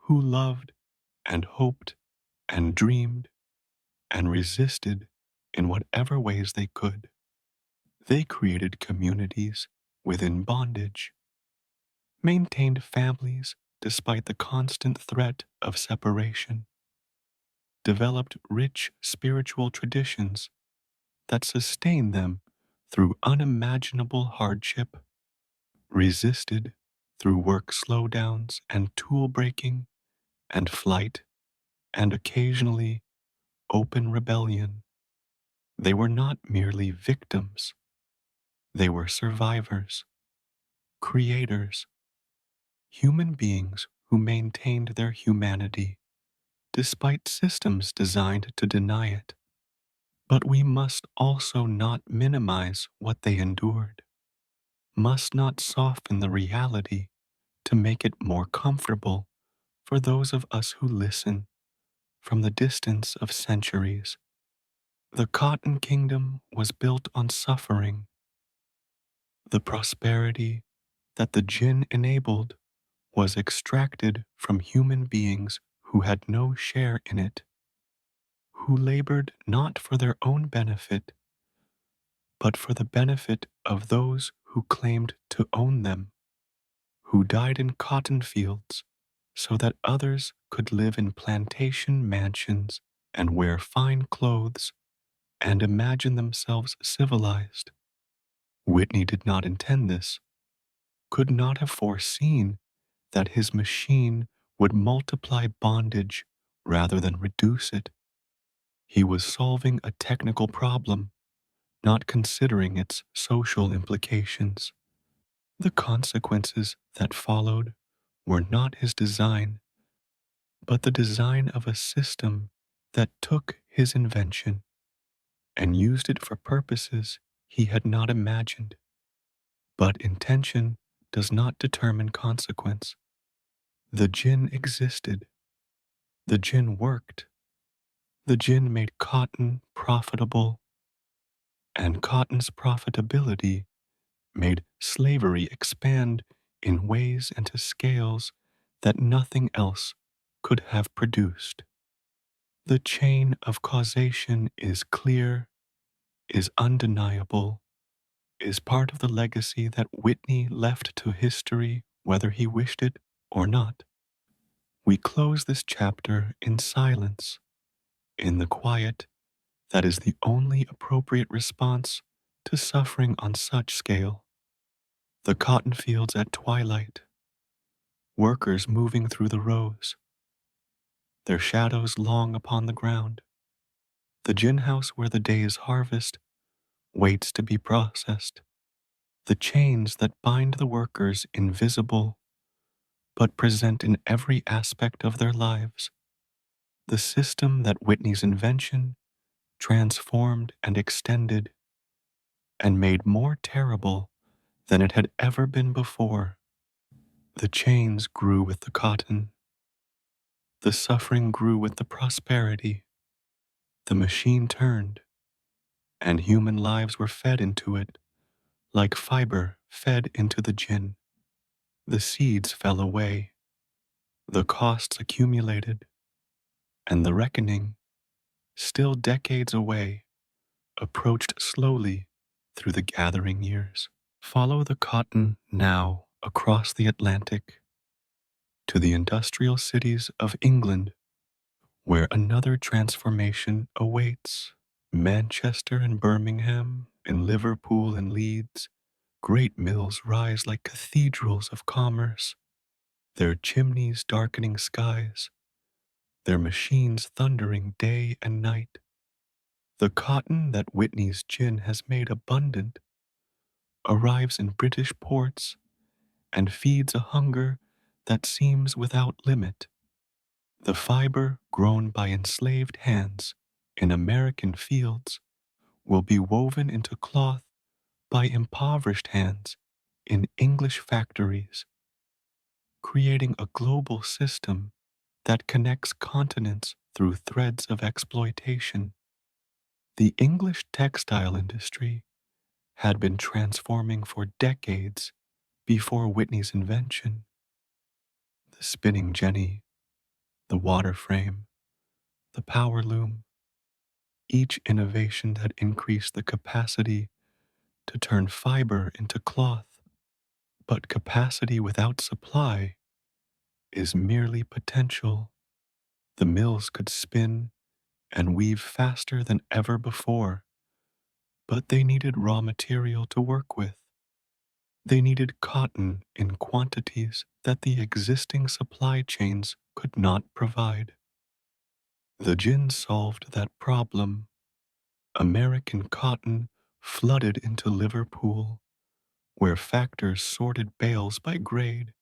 who loved and hoped and dreamed and resisted in whatever ways they could. They created communities within bondage, maintained families despite the constant threat of separation, developed rich spiritual traditions that sustained them through unimaginable hardship, resisted through work slowdowns and tool breaking and flight and occasionally open rebellion. They were not merely victims, they were survivors, creators, human beings who maintained their humanity despite systems designed to deny it. But we must also not minimize what they endured, must not soften the reality to make it more comfortable for those of us who listen from the distance of centuries. The Cotton Kingdom was built on suffering. The prosperity that the gin enabled was extracted from human beings who had no share in it, who labored not for their own benefit, but for the benefit of those who claimed to own them, who died in cotton fields so that others could live in plantation mansions and wear fine clothes and imagine themselves civilized. Whitney did not intend this, could not have foreseen that his machine would multiply bondage rather than reduce it. He was solving a technical problem, not considering its social implications. The consequences that followed were not his design, but the design of a system that took his invention and used it for purposes he had not imagined. But intention does not determine consequence. The gin existed. The gin worked. The gin made cotton profitable, and cotton's profitability made slavery expand in ways and to scales that nothing else could have produced. The chain of causation is clear, is undeniable, is part of the legacy that Whitney left to history, whether he wished it or not. We close this chapter in silence, in the quiet that is the only appropriate response to suffering on such scale. The cotton fields at twilight, workers moving through the rows, their shadows long upon the ground. The gin house where the day's harvest waits to be processed. The chains that bind the workers invisible but present in every aspect of their lives. The system that Whitney's invention transformed and extended and made more terrible than it had ever been before. The chains grew with the cotton. The suffering grew with the prosperity. The machine turned, and human lives were fed into it, like fiber fed into the gin. The seeds fell away, the costs accumulated, and the reckoning, still decades away, approached slowly through the gathering years. Follow the cotton now across the Atlantic to the industrial cities of England, where another transformation awaits. Manchester and Birmingham, and Liverpool and Leeds, great mills rise like cathedrals of commerce, their chimneys darkening skies, their machines thundering day and night. The cotton that Whitney's gin has made abundant arrives in British ports and feeds a hunger that seems without limit. The fiber grown by enslaved hands in American fields will be woven into cloth by impoverished hands in English factories, creating a global system that connects continents through threads of exploitation. The English textile industry had been transforming for decades before Whitney's invention. The spinning jenny, the water frame, the power loom, each innovation that increased the capacity to turn fiber into cloth. But capacity without supply is merely potential. The mills could spin and weave faster than ever before, but they needed raw material to work with. They needed cotton in quantities that the existing supply chains could not provide. The gin solved that problem. American cotton flooded into Liverpool, where factors sorted bales by grade,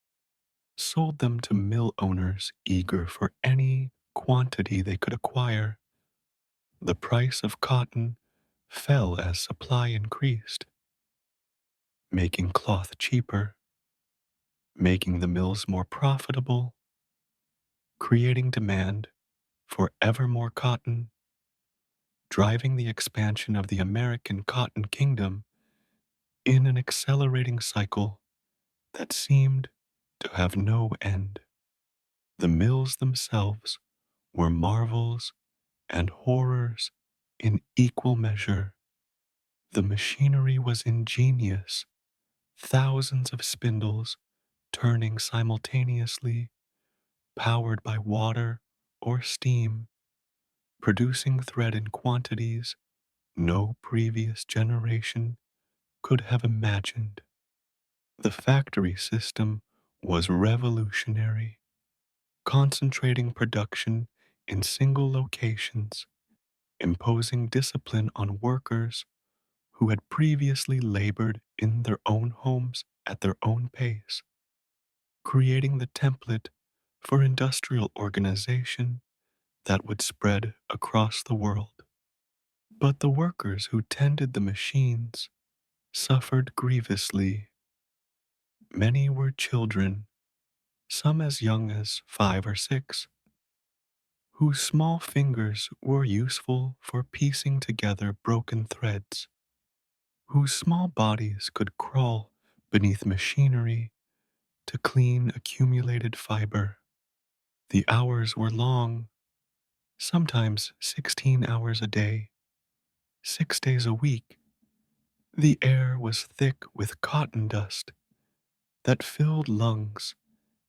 sold them to mill owners eager for any quantity they could acquire. The price of cotton fell as supply increased, making cloth cheaper, making the mills more profitable, creating demand for ever more cotton, driving the expansion of the American cotton kingdom in an accelerating cycle that seemed to have no end. The mills themselves were marvels and horrors in equal measure. The machinery was ingenious, thousands of spindles turning simultaneously, powered by water or steam, producing thread in quantities no previous generation could have imagined. The factory system was revolutionary, concentrating production in single locations, imposing discipline on workers who had previously labored in their own homes at their own pace, creating the template for industrial organization that would spread across the world. But the workers who tended the machines suffered grievously. Many were children, some as young as 5 or 6, whose small fingers were useful for piecing together broken threads, whose small bodies could crawl beneath machinery to clean accumulated fiber. The hours were long, sometimes 16 hours a day, 6 days a week. The air was thick with cotton dust that filled lungs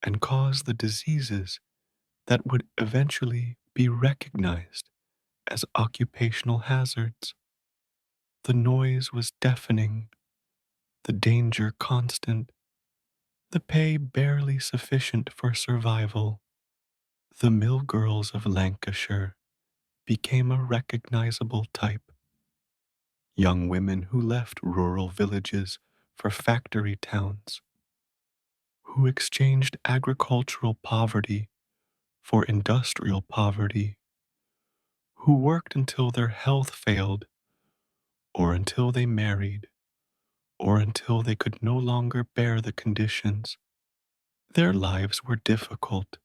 and caused the diseases that would eventually be recognized as occupational hazards. The noise was deafening, the danger constant, the pay barely sufficient for survival. The mill girls of Lancashire became a recognizable type. Young women who left rural villages for factory towns, who exchanged agricultural poverty for industrial poverty, who worked until their health failed, or until they married, or until they could no longer bear the conditions. Their lives were difficult,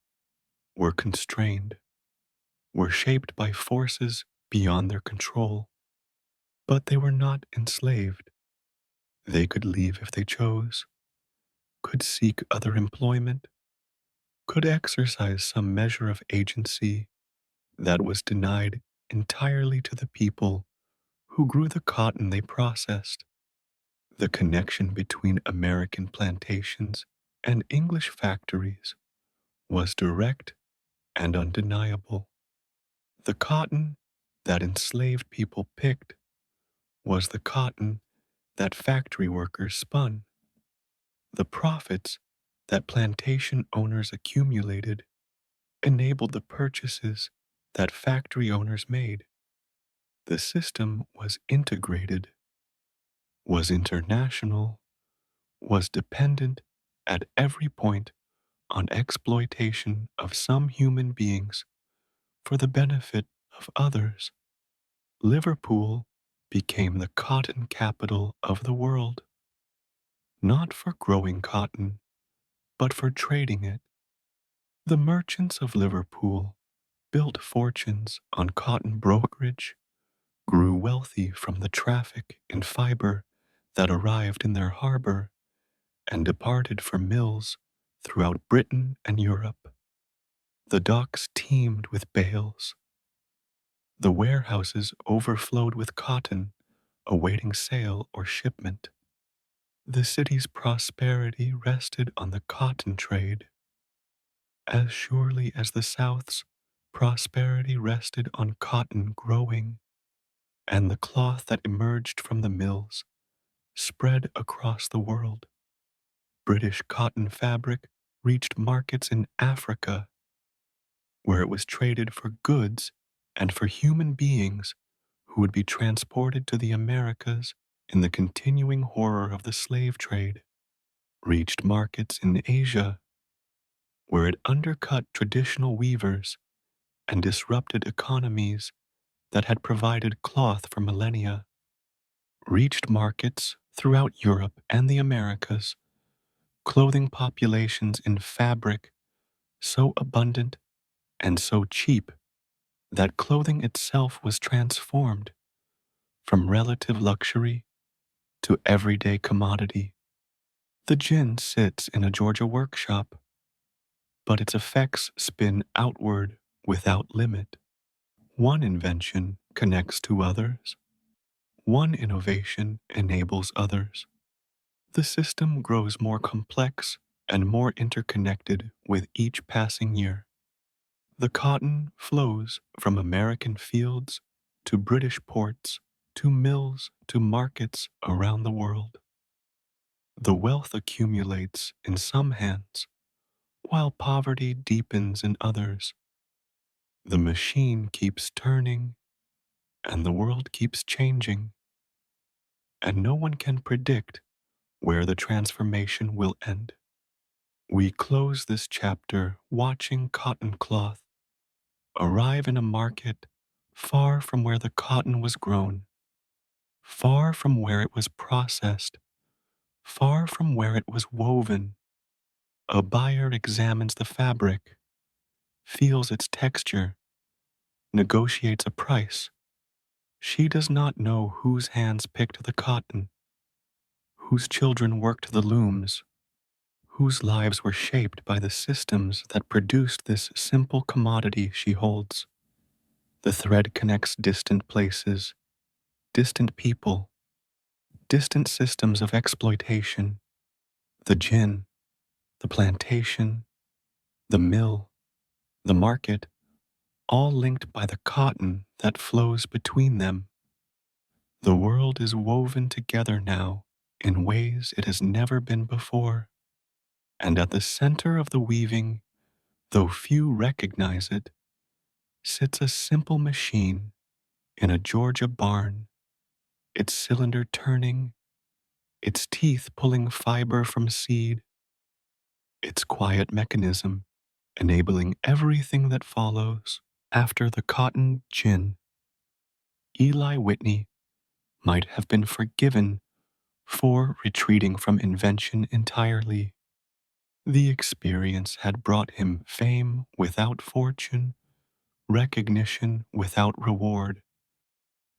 were constrained, were shaped by forces beyond their control. But they were not enslaved. They could leave if they chose, could seek other employment, could exercise some measure of agency that was denied entirely to the people who grew the cotton they processed. The connection between American plantations and English factories was direct and undeniable. The cotton that enslaved people picked was the cotton that factory workers spun. The profits that plantation owners accumulated enabled the purchases that factory owners made. The system was integrated, was international, was dependent at every point on exploitation of some human beings for the benefit of others. Liverpool became the cotton capital of the world, not for growing cotton, but for trading it. The merchants of Liverpool built fortunes on cotton brokerage, grew wealthy from the traffic in fiber that arrived in their harbor, and departed for mills throughout Britain and Europe. The docks teemed with bales. The warehouses overflowed with cotton, awaiting sale or shipment. The city's prosperity rested on the cotton trade, as surely as the South's prosperity rested on cotton growing, and the cloth that emerged from the mills spread across the world. British cotton fabric reached markets in Africa, where it was traded for goods and for human beings who would be transported to the Americas in the continuing horror of the slave trade. Reached markets in Asia, where it undercut traditional weavers and disrupted economies that had provided cloth for millennia. Reached markets throughout Europe and the Americas, clothing populations in fabric so abundant and so cheap that clothing itself was transformed from relative luxury to everyday commodity. The gin sits in a Georgia workshop, but its effects spin outward without limit. One invention connects to others. One innovation enables others. The system grows more complex and more interconnected with each passing year. The cotton flows from American fields to British ports, to mills to markets around the world. The wealth accumulates in some hands, while poverty deepens in others. The machine keeps turning, and the world keeps changing, and no one can predict where the transformation will end. We close this chapter watching cotton cloth arrive in a market far from where the cotton was grown, far from where it was processed, far from where it was woven. A buyer examines the fabric, feels its texture, negotiates a price. She does not know whose hands picked the cotton, whose children worked the looms, whose lives were shaped by the systems that produced this simple commodity she holds. The thread connects distant places, distant people, distant systems of exploitation, the gin, the plantation, the mill, the market, all linked by the cotton that flows between them. The world is woven together now in ways it has never been before. And at the center of the weaving, though few recognize it, sits a simple machine in a Georgia barn, its cylinder turning, its teeth pulling fiber from seed, its quiet mechanism enabling everything that follows. After the cotton gin, Eli Whitney might have been forgiven for retreating from invention entirely. The experience had brought him fame without fortune, recognition without reward,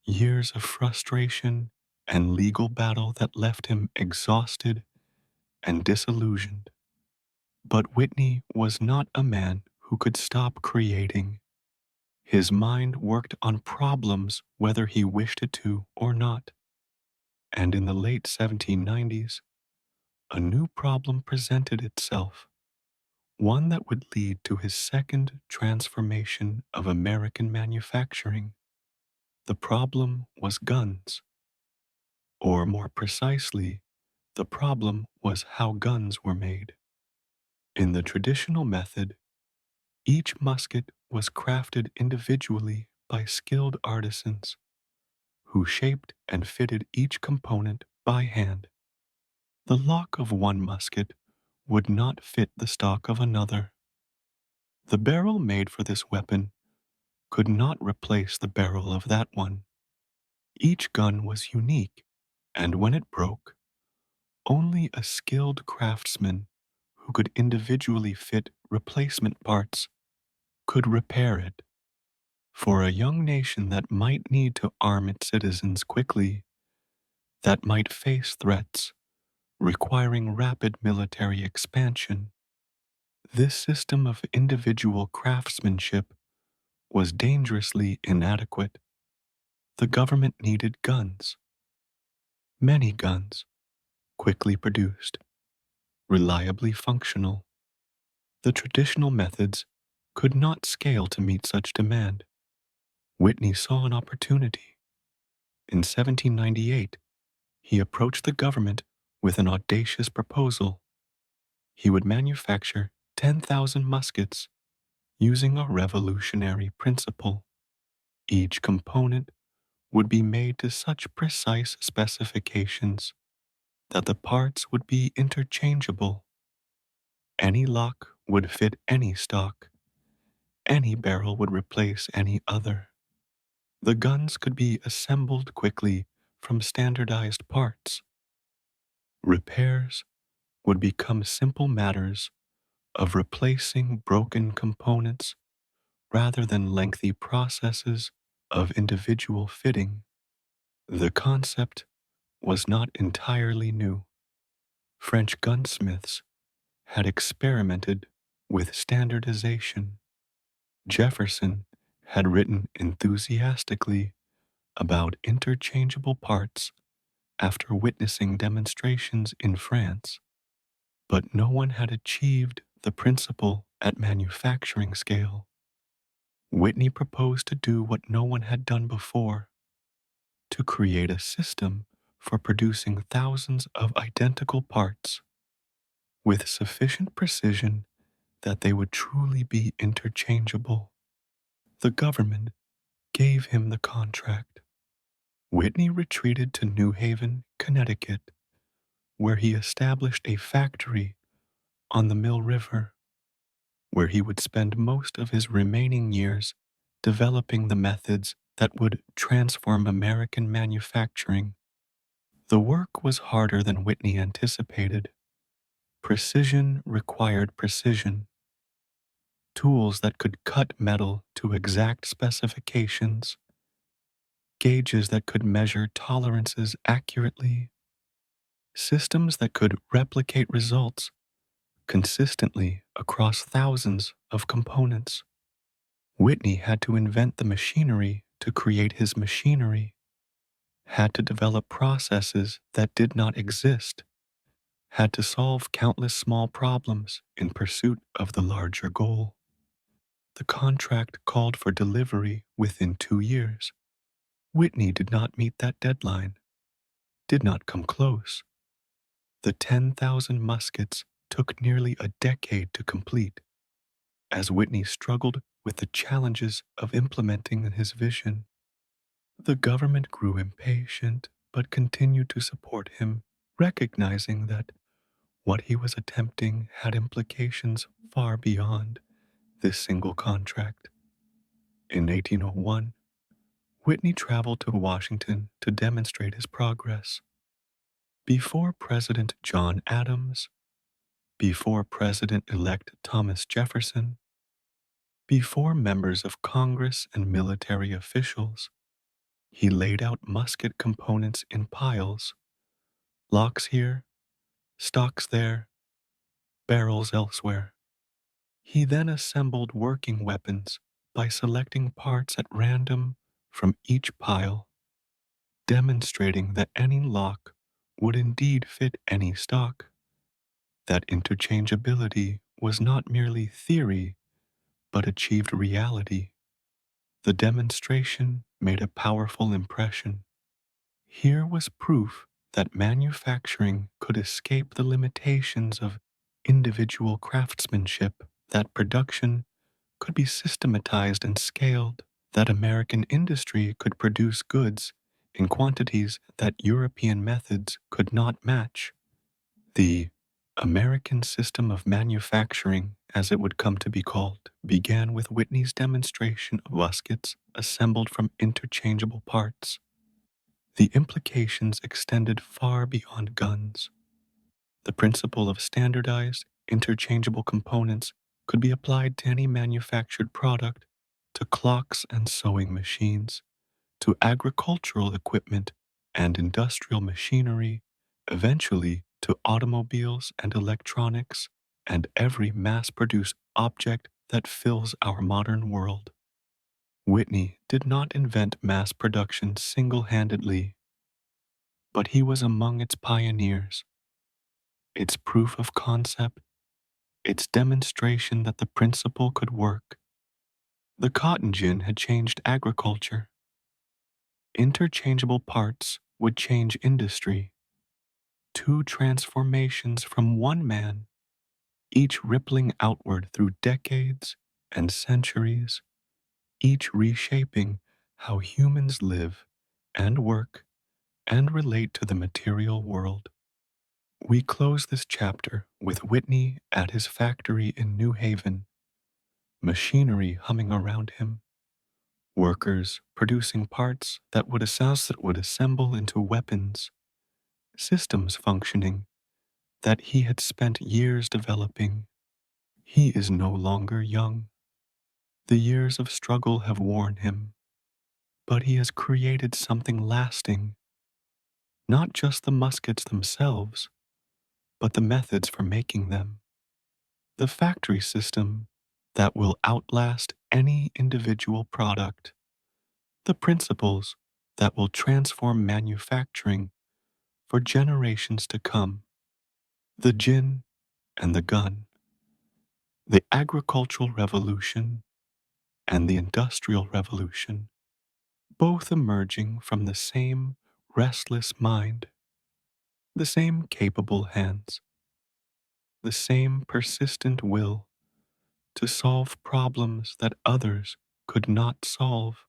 years of frustration and legal battle that left him exhausted and disillusioned. But Whitney was not a man who could stop creating. His mind worked on problems whether he wished it to or not. And in the late 1790s, a new problem presented itself, one that would lead to his second transformation of American manufacturing. The problem was guns, or more precisely, the problem was how guns were made. In the traditional method, each musket was crafted individually by skilled artisans who shaped and fitted each component by hand. The lock of one musket would not fit the stock of another. The barrel made for this weapon could not replace the barrel of that one. Each gun was unique, and when it broke, only a skilled craftsman who could individually fit replacement parts could repair it. For a young nation that might need to arm its citizens quickly, that might face threats requiring rapid military expansion, this system of individual craftsmanship was dangerously inadequate. The government needed guns, many guns, quickly produced, reliably functional. The traditional methods could not scale to meet such demand. Whitney saw an opportunity. In 1798, he approached the government with an audacious proposal. He would manufacture 10,000 muskets using a revolutionary principle. Each component would be made to such precise specifications that the parts would be interchangeable. Any lock would fit any stock. Any barrel would replace any other. The guns could be assembled quickly from standardized parts. Repairs would become simple matters of replacing broken components rather than lengthy processes of individual fitting. The concept was not entirely new. French gunsmiths had experimented with standardization. Jefferson had written enthusiastically about interchangeable parts after witnessing demonstrations in France, but no one had achieved the principle at manufacturing scale. Whitney proposed to do what no one had done before, to create a system for producing thousands of identical parts with sufficient precision that they would truly be interchangeable. The government gave him the contract. Whitney retreated to New Haven, Connecticut, where he established a factory on the Mill River, where he would spend most of his remaining years developing the methods that would transform American manufacturing. The work was harder than Whitney anticipated. Precision required precision. Tools that could cut metal to exact specifications, gauges that could measure tolerances accurately, systems that could replicate results consistently across thousands of components. Whitney had to invent the machinery to create his machinery, had to develop processes that did not exist, had to solve countless small problems in pursuit of the larger goal. The contract called for delivery within 2 years. Whitney did not meet that deadline, did not come close. The 10,000 muskets took nearly a decade to complete, as Whitney struggled with the challenges of implementing his vision. The government grew impatient but continued to support him, recognizing that what he was attempting had implications far beyond this single contract. In 1801, Whitney traveled to Washington to demonstrate his progress. Before President John Adams, before President-elect Thomas Jefferson, before members of Congress and military officials, he laid out musket components in piles, locks here, stocks there, barrels elsewhere. He then assembled working weapons by selecting parts at random from each pile, demonstrating that any lock would indeed fit any stock, that interchangeability was not merely theory, but achieved reality. The demonstration made a powerful impression. Here was proof that manufacturing could escape the limitations of individual craftsmanship, that production could be systematized and scaled, that American industry could produce goods in quantities that European methods could not match. The American system of manufacturing, as it would come to be called, began with Whitney's demonstration of muskets assembled from interchangeable parts. The implications extended far beyond guns. The principle of standardized, interchangeable components could be applied to any manufactured product, to clocks and sewing machines, to agricultural equipment and industrial machinery, eventually to automobiles and electronics, and every mass-produced object that fills our modern world. Whitney did not invent mass production single-handedly, but he was among its pioneers, its proof of concept, its demonstration that the principle could work. The cotton gin had changed agriculture. Interchangeable parts would change industry. Two transformations from one man, each rippling outward through decades and centuries, each reshaping how humans live and work and relate to the material world. We close this chapter with Whitney at his factory in New Haven, machinery humming around him, workers producing parts that would assemble into weapons, systems functioning that he had spent years developing. He is no longer young. The years of struggle have worn him, but he has created something lasting, not just the muskets themselves, but the methods for making them, the factory system that will outlast any individual product, the principles that will transform manufacturing for generations to come, the gin and the gun, the agricultural revolution and the industrial revolution. both emerging from the same restless mind, the same capable hands, the same persistent will to solve problems that others could not solve.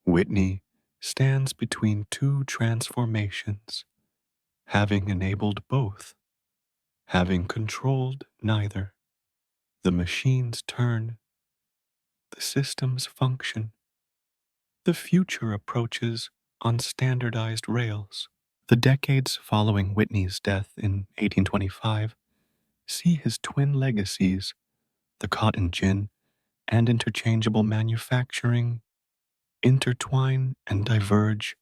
Whitney stands between two transformations, having enabled both, having controlled neither. The machines turn, the systems function, the future approaches on standardized rails. The decades following Whitney's death in 1825 see his twin legacies, the cotton gin and interchangeable manufacturing, intertwine and diverge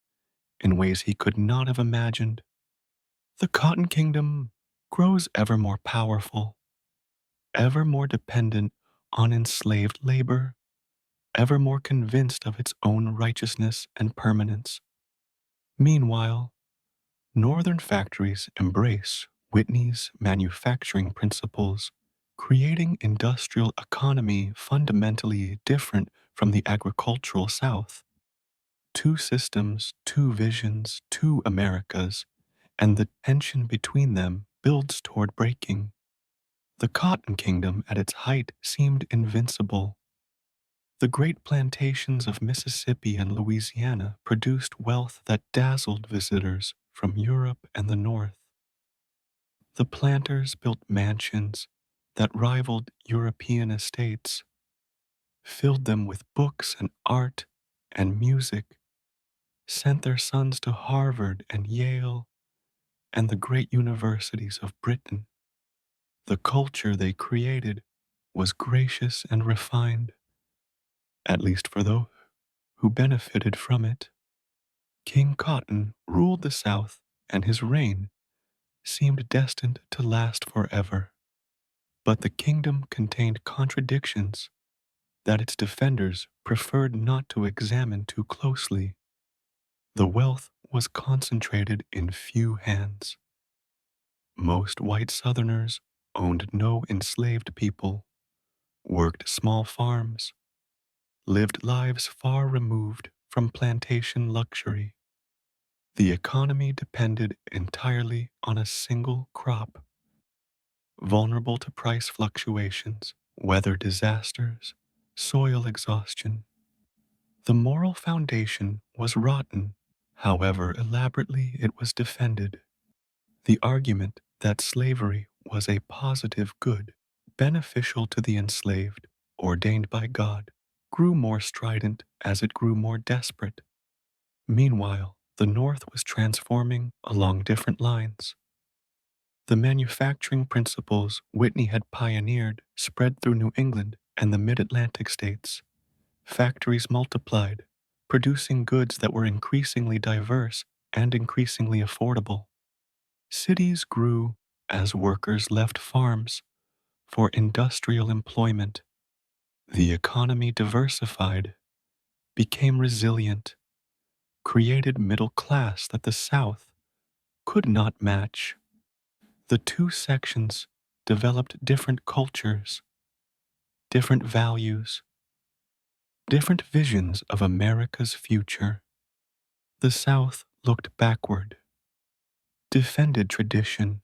in ways he could not have imagined. The cotton kingdom grows ever more powerful, ever more dependent on enslaved labor, ever more convinced of its own righteousness and permanence. Meanwhile, northern factories embrace Whitney's manufacturing principles, creating industrial economy fundamentally different from the agricultural South. Two systems, two visions, two Americas, and the tension between them builds toward breaking. The Cotton Kingdom at its height seemed invincible. The great plantations of Mississippi and Louisiana produced wealth that dazzled visitors from Europe and the North. The planters built mansions that rivaled European estates, filled them with books and art and music, sent their sons to Harvard and Yale and the great universities of Britain. The culture they created was gracious and refined, at least for those who benefited from it. King Cotton ruled the South, and his reign seemed destined to last forever. But the kingdom contained contradictions that its defenders preferred not to examine too closely. The wealth was concentrated in few hands. Most white Southerners owned no enslaved people, worked small farms, lived lives far removed from plantation luxury. The economy depended entirely on a single crop, vulnerable to price fluctuations, weather disasters, soil exhaustion. The moral foundation was rotten, however elaborately it was defended. The argument that slavery was a positive good, beneficial to the enslaved, ordained by God, grew more strident as it grew more desperate. Meanwhile, the North was transforming along different lines. The manufacturing principles Whitney had pioneered spread through New England and the mid-Atlantic states. Factories multiplied, producing goods that were increasingly diverse and increasingly affordable. Cities grew as workers left farms for industrial employment. The economy diversified, became resilient, created middle class that the South could not match. The two sections developed different cultures, different values, different visions of America's future. The South looked backward, defended tradition,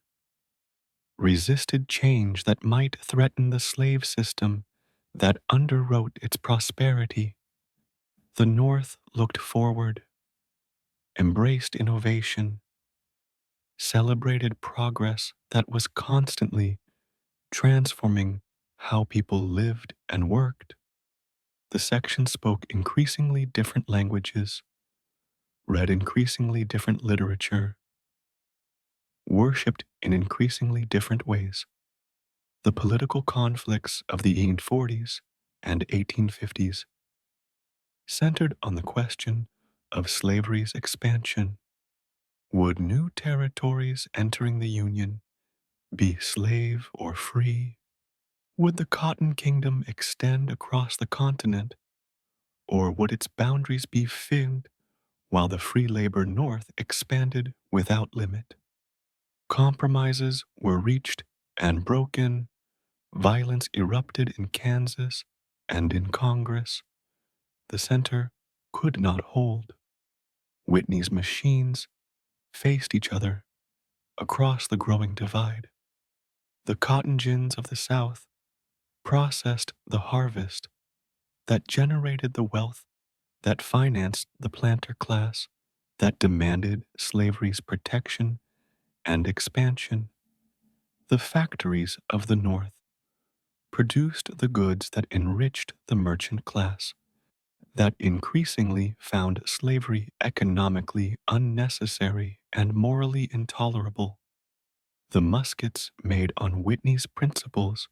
resisted change that might threaten the slave system that underwrote its prosperity. The North looked forward, embraced innovation, celebrated progress that was constantly transforming how people lived and worked. The section spoke increasingly different languages, read increasingly different literature, worshipped in increasingly different ways. The political conflicts of the 1840s and 1850s centered on the question of slavery's expansion. Would new territories entering the Union be slave or free? Would the Cotton Kingdom extend across the continent, or would its boundaries be thinned while the free labor North expanded without limit? Compromises were reached and broken, violence erupted in Kansas and in Congress. The center could not hold. Whitney's machines faced each other across the growing divide. The cotton gins of the South processed the harvest that generated the wealth that financed the planter class that demanded slavery's protection and expansion. The factories of the North produced the goods that enriched the merchant class, that increasingly found slavery economically unnecessary and morally intolerable. The muskets made on Whitney's principles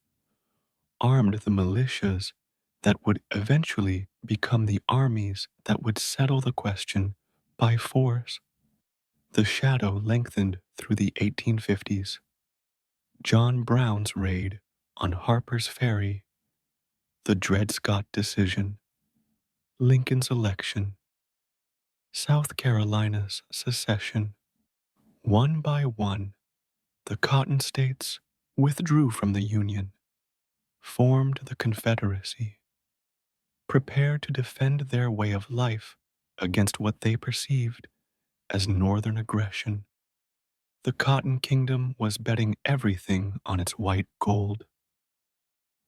armed the militias that would eventually become the armies that would settle the question by force. The shadow lengthened through the 1850s. John Brown's raid on Harper's Ferry, the Dred Scott decision, Lincoln's election, South Carolina's secession. One by one, the Cotton States withdrew from the Union, formed the Confederacy, prepared to defend their way of life against what they perceived as Northern aggression. The Cotton Kingdom was betting everything on its white gold.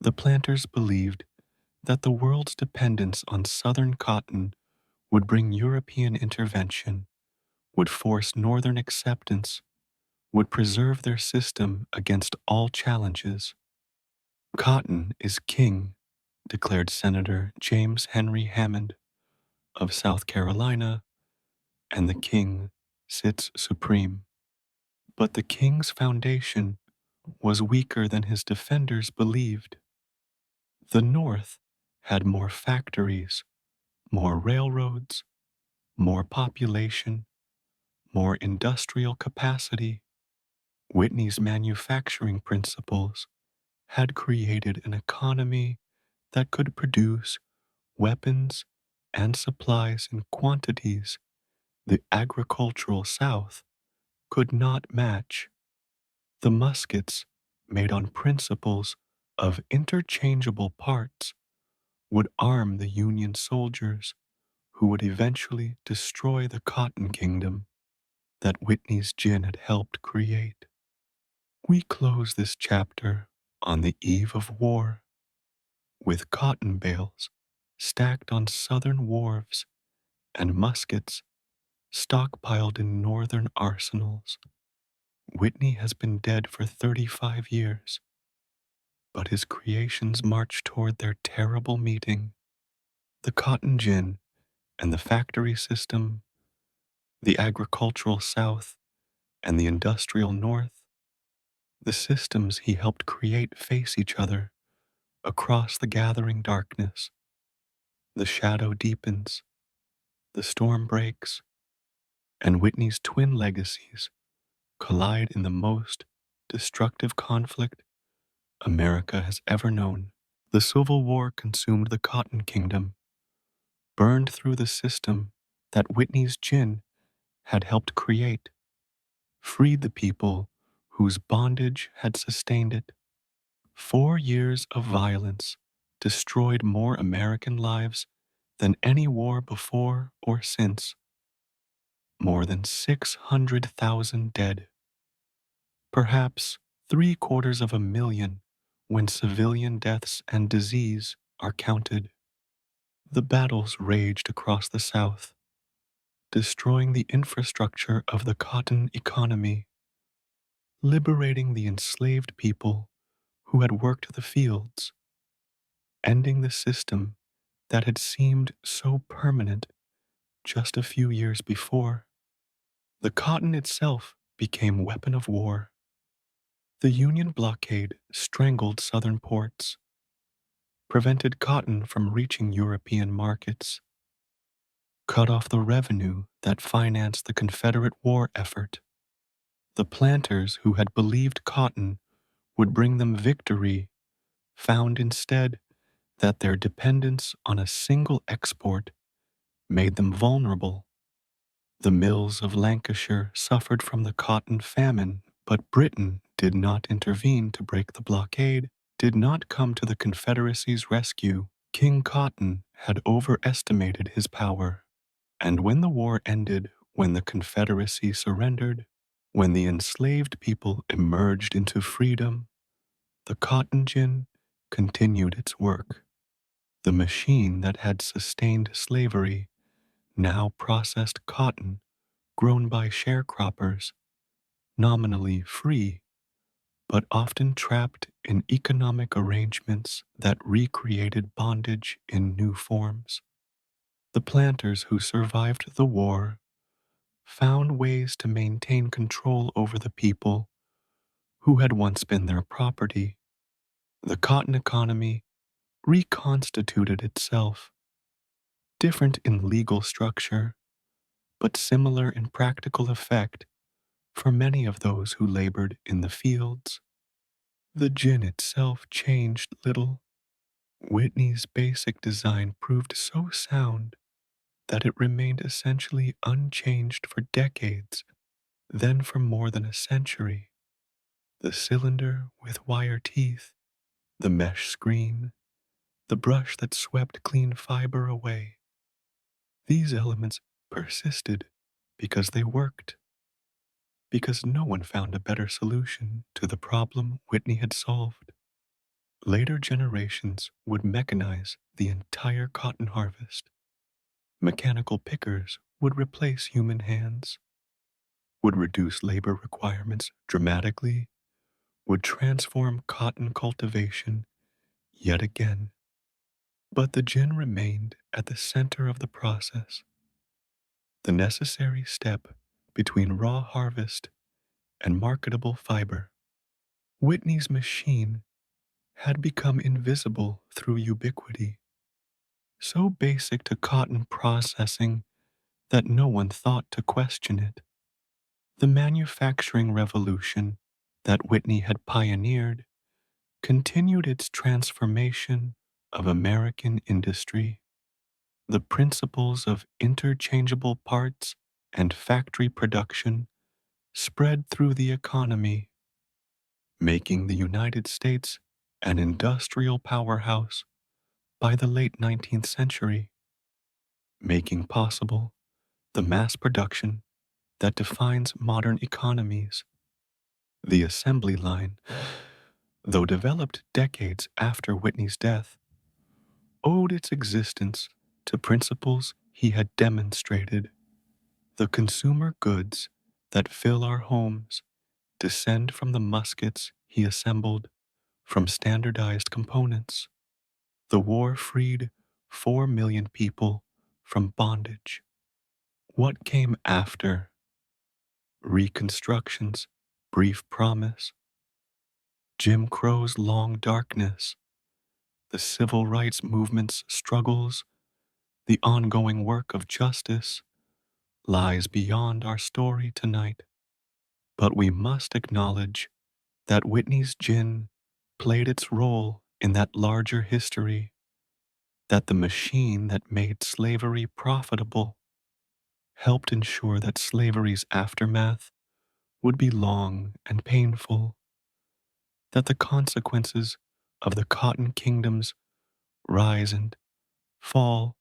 The planters believed that the world's dependence on Southern cotton would bring European intervention, would force Northern acceptance, would preserve their system against all challenges. Cotton is king, declared Senator James Henry Hammond of South Carolina, and the king sits supreme. But the king's foundation was weaker than his defenders believed. The North had more factories, more railroads, more population, more industrial capacity. Whitney's manufacturing principles had created an economy that could produce weapons and supplies in quantities the agricultural South could not match. The muskets, made on principles of interchangeable parts, would arm the Union soldiers who would eventually destroy the Cotton Kingdom that Whitney's gin had helped create. We close this chapter on the eve of war, with cotton bales stacked on southern wharves and muskets stockpiled in northern arsenals. Whitney has been dead for 35 years, but his creations march toward their terrible meeting. The cotton gin and the factory system, the agricultural South and the industrial North, the systems he helped create face each other across the gathering darkness. The shadow deepens, the storm breaks, and Whitney's twin legacies collide in the most destructive conflict America has ever known. The Civil War consumed the Cotton Kingdom, burned through the system that Whitney's gin had helped create, freed the people whose bondage had sustained it. 4 years of violence destroyed more American lives than any war before or since. More than 600,000 dead, perhaps 750,000 when civilian deaths and disease are counted. The battles raged across the South, destroying the infrastructure of the cotton economy, liberating the enslaved people who had worked the fields, ending the system that had seemed so permanent just a few years before. The cotton itself became weapon of war. The Union blockade strangled southern ports, prevented cotton from reaching European markets, cut off the revenue that financed the Confederate war effort. The planters who had believed cotton would bring them victory found instead that their dependence on a single export made them vulnerable. The mills of Lancashire suffered from the cotton famine, but Britain did not intervene to break the blockade, did not come to the Confederacy's rescue. King Cotton had overestimated his power, and when the war ended, when the Confederacy surrendered, when the enslaved people emerged into freedom, the cotton gin continued its work. The machine that had sustained slavery now processed cotton grown by sharecroppers, nominally free, but often trapped in economic arrangements that recreated bondage in new forms. The planters who survived the war found ways to maintain control over the people who had once been their property. The cotton economy reconstituted itself, different in legal structure, but similar in practical effect for many of those who labored in the fields. The gin itself changed little. Whitney's basic design proved so sound that it remained essentially unchanged for decades, then for more than a century. The cylinder with wire teeth, the mesh screen, the brush that swept clean fiber away. These elements persisted because they worked, because no one found a better solution to the problem Whitney had solved. Later generations would mechanize the entire cotton harvest. Mechanical pickers would replace human hands, would reduce labor requirements dramatically, would transform cotton cultivation yet again. But the gin remained at the center of the process, the necessary step between raw harvest and marketable fiber. Whitney's machine had become invisible through ubiquity, so basic to cotton processing that no one thought to question it. The manufacturing revolution that Whitney had pioneered continued its transformation of American industry. The principles of interchangeable parts and factory production spread through the economy, making the United States an industrial powerhouse by the late 19th century, making possible the mass production that defines modern economies. The assembly line, though developed decades after Whitney's death, owed its existence to principles he had demonstrated. The consumer goods that fill our homes descend from the muskets he assembled from standardized components. The war freed 4 million people from bondage. What came after? Reconstruction's brief promise, Jim Crow's long darkness, the civil rights movement's struggles, the ongoing work of justice lies beyond our story tonight. But we must acknowledge that Whitney's gin played its role in that larger history, that the machine that made slavery profitable helped ensure that slavery's aftermath would be long and painful, that the consequences of the Cotton Kingdom's rise and fall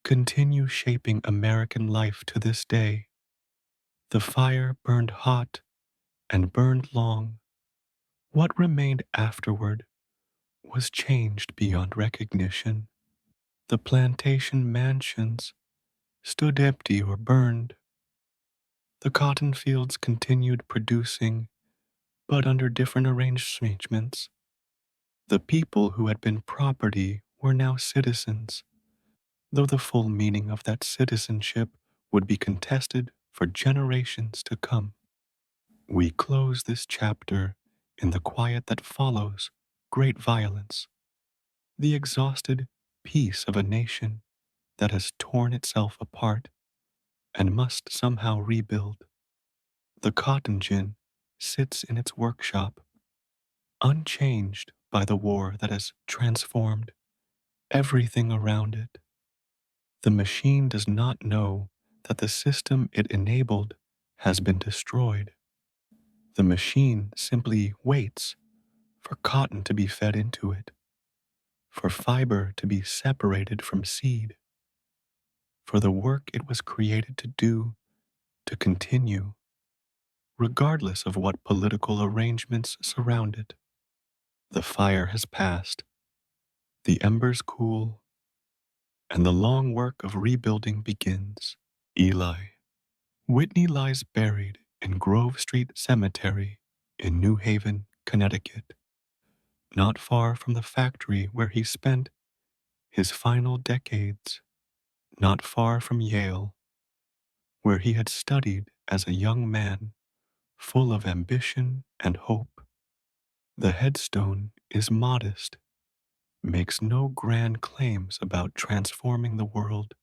continue shaping American life to this day. The fire burned hot and burned long. What remained afterward was changed beyond recognition. The plantation mansions stood empty or burned. The cotton fields continued producing, but under different arrangements. The people who had been property were now citizens, though the full meaning of that citizenship would be contested for generations to come. We close this chapter in the quiet that follows great violence, the exhausted peace of a nation that has torn itself apart and must somehow rebuild. The cotton gin sits in its workshop, unchanged by the war that has transformed everything around it. The machine does not know that the system it enabled has been destroyed. The machine simply waits for cotton to be fed into it, for fiber to be separated from seed, for the work it was created to do to continue, regardless of what political arrangements surround it. The fire has passed, the embers cool, and the long work of rebuilding begins. Eli Whitney lies buried in Grove Street Cemetery in New Haven, Connecticut, not far from the factory where he spent his final decades, not far from Yale, where he had studied as a young man, full of ambition and hope. The headstone is modest, makes no grand claims about transforming the world,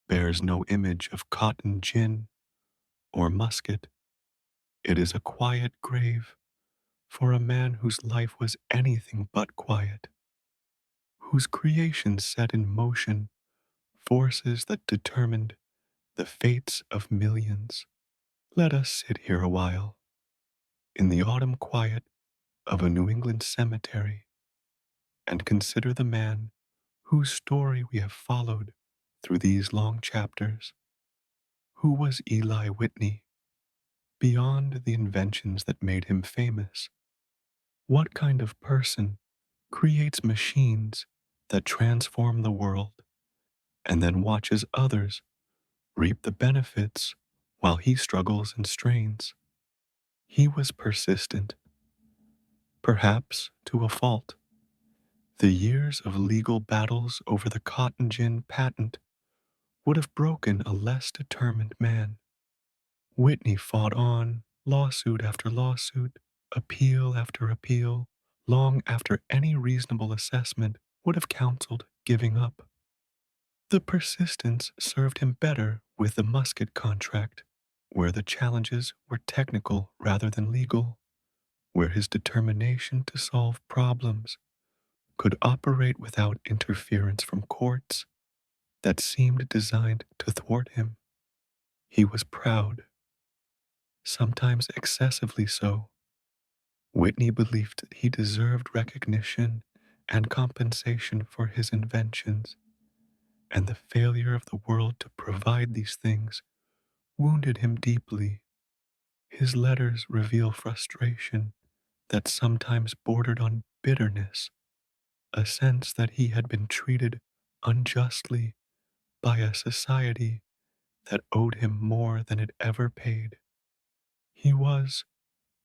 bears no image of cotton gin or musket. It is a quiet grave for a man whose life was anything but quiet, whose creations set in motion forces that determined the fates of millions. Let us sit here a while, in the autumn quiet of a New England cemetery, and consider the man whose story we have followed through these long chapters. Who was Eli Whitney? Beyond the inventions that made him famous, what kind of person creates machines that transform the world and then watches others reap the benefits while he struggles and strains? He was persistent, perhaps to a fault. The years of legal battles over the cotton gin patent would have broken a less determined man. Whitney fought on, lawsuit after lawsuit, appeal after appeal, long after any reasonable assessment would have counseled giving up. The persistence served him better with the musket contract, where the challenges were technical rather than legal, where his determination to solve problems could operate without interference from courts that seemed designed to thwart him. He was proud, sometimes excessively so. Whitney believed that he deserved recognition and compensation for his inventions, and the failure of the world to provide these things wounded him deeply. His letters reveal frustration that sometimes bordered on bitterness, a sense that he had been treated unjustly by a society that owed him more than it ever paid. He was,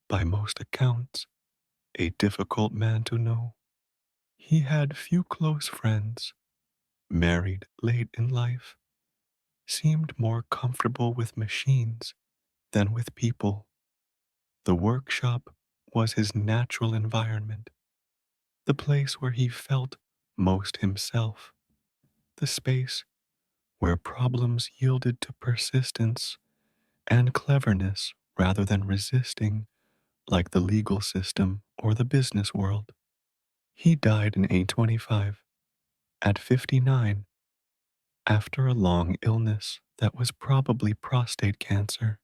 by most accounts, a difficult man to know. He had few close friends, married late in life, seemed more comfortable with machines than with people. The workshop was his natural environment, the place where he felt most himself, the space where problems yielded to persistence and cleverness rather than resisting like the legal system or the business world. He died in 825, at 59, after a long illness that was probably prostate cancer.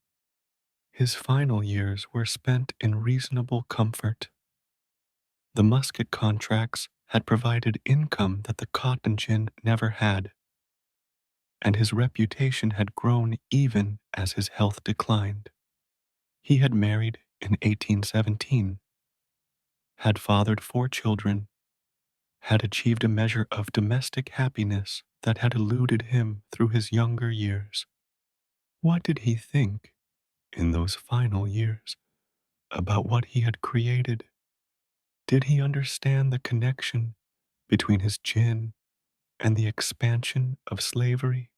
His final years were spent in reasonable comfort. The musket contracts had provided income that the cotton gin never had, and his reputation had grown even as his health declined. He had married in 1817, had fathered 4 children, had achieved a measure of domestic happiness that had eluded him through his younger years. What did he think, in those final years, about what he had created? Did he understand the connection between his gin and the expansion of slavery?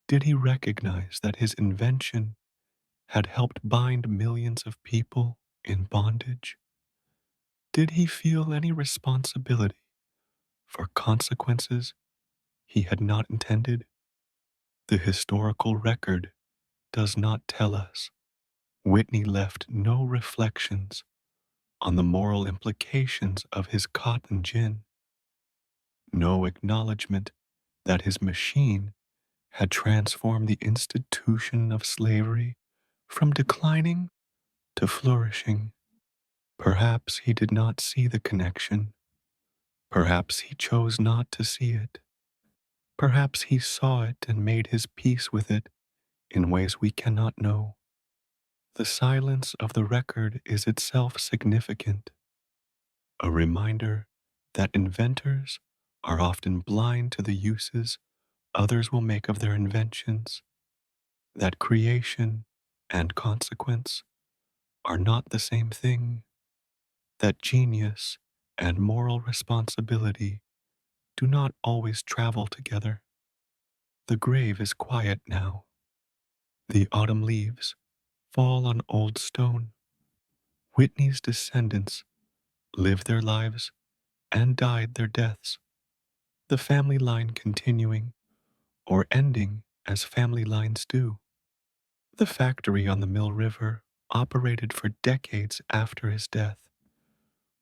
Did he recognize that his invention had helped bind millions of people in bondage? Did he feel any responsibility for consequences he had not intended? The historical record does not tell us. Whitney left no reflections on the moral implications of his cotton gin, no acknowledgement that his machine had transformed the institution of slavery from declining to flourishing. Perhaps he did not see the connection. Perhaps he chose not to see it. Perhaps he saw it and made his peace with it in ways we cannot know. The silence of the record is itself significant, a reminder that inventors are often blind to the uses others will make of their inventions, that creation and consequence are not the same thing, that genius and moral responsibility do not always travel together. The grave is quiet now. The autumn leaves fall on old stone. Whitney's descendants lived their lives and died their deaths, the family line continuing or ending as family lines do. The factory on the Mill River operated for decades after his death,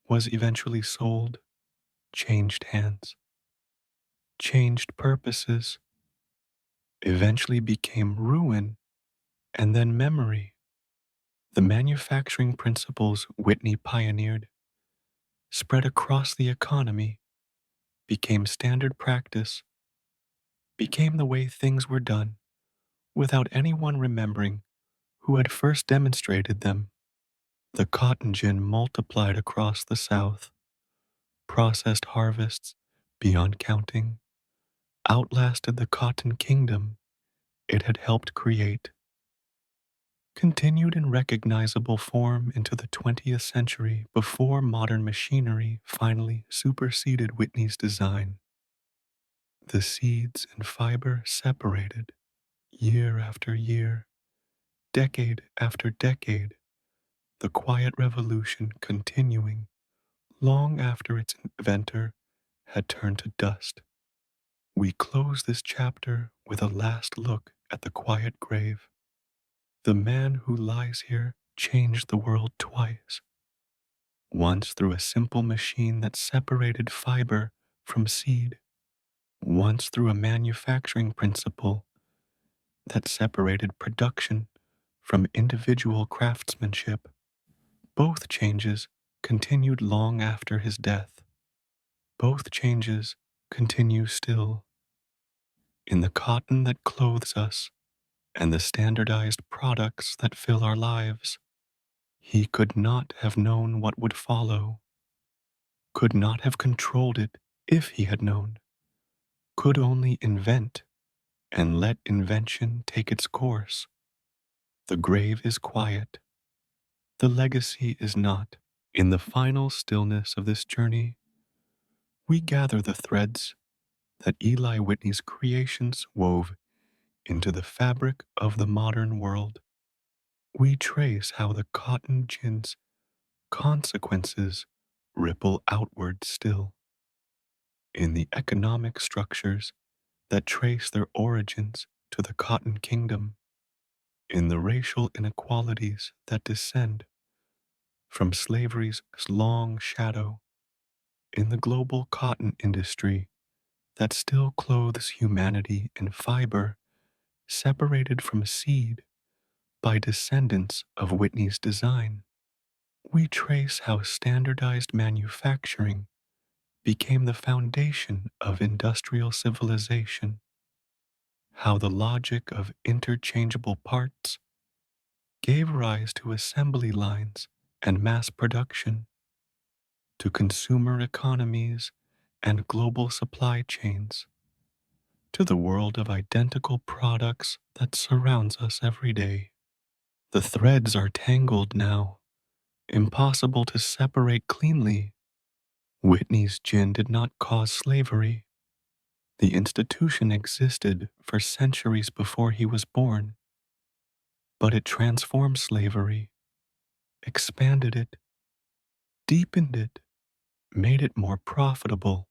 was eventually sold, changed hands, changed purposes, eventually became ruin and then memory. The manufacturing principles Whitney pioneered spread across the economy, became standard practice, became the way things were done without anyone remembering who had first demonstrated them. The cotton gin multiplied across the South, processed harvests beyond counting, outlasted the cotton kingdom it had helped create, continued in recognizable form into the 20th century before modern machinery finally superseded Whitney's design. The seeds and fiber separated year after year, decade after decade, the quiet revolution continuing long after its inventor had turned to dust. We close this chapter with a last look at the quiet grave. The man who lies here changed the world twice. Once through a simple machine that separated fiber from seed, once through a manufacturing principle that separated production from individual craftsmanship. Both changes continued long after his death. Both changes continue still. In the cotton that clothes us and the standardized products that fill our lives, he could not have known what would follow, could not have controlled it if he had known, could only invent and let invention take its course. The grave is quiet, the legacy is not. In the final stillness of this journey, we gather the threads that Eli Whitney's creations wove into the fabric of the modern world. We trace how the cotton gin's consequences ripple outward still in the economic structures that trace their origins to the cotton kingdom, in the racial inequalities that descend from slavery's long shadow, in the global cotton industry that still clothes humanity in fiber separated from seed by descendants of Whitney's design. We trace how standardized manufacturing became the foundation of industrial civilization, how the logic of interchangeable parts gave rise to assembly lines and mass production, to consumer economies and global supply chains, to the world of identical products that surrounds us every day. The threads are tangled now, impossible to separate cleanly. Whitney's gin did not cause slavery. The institution existed for centuries before he was born, but it transformed slavery, expanded it, deepened it, made it more profitable,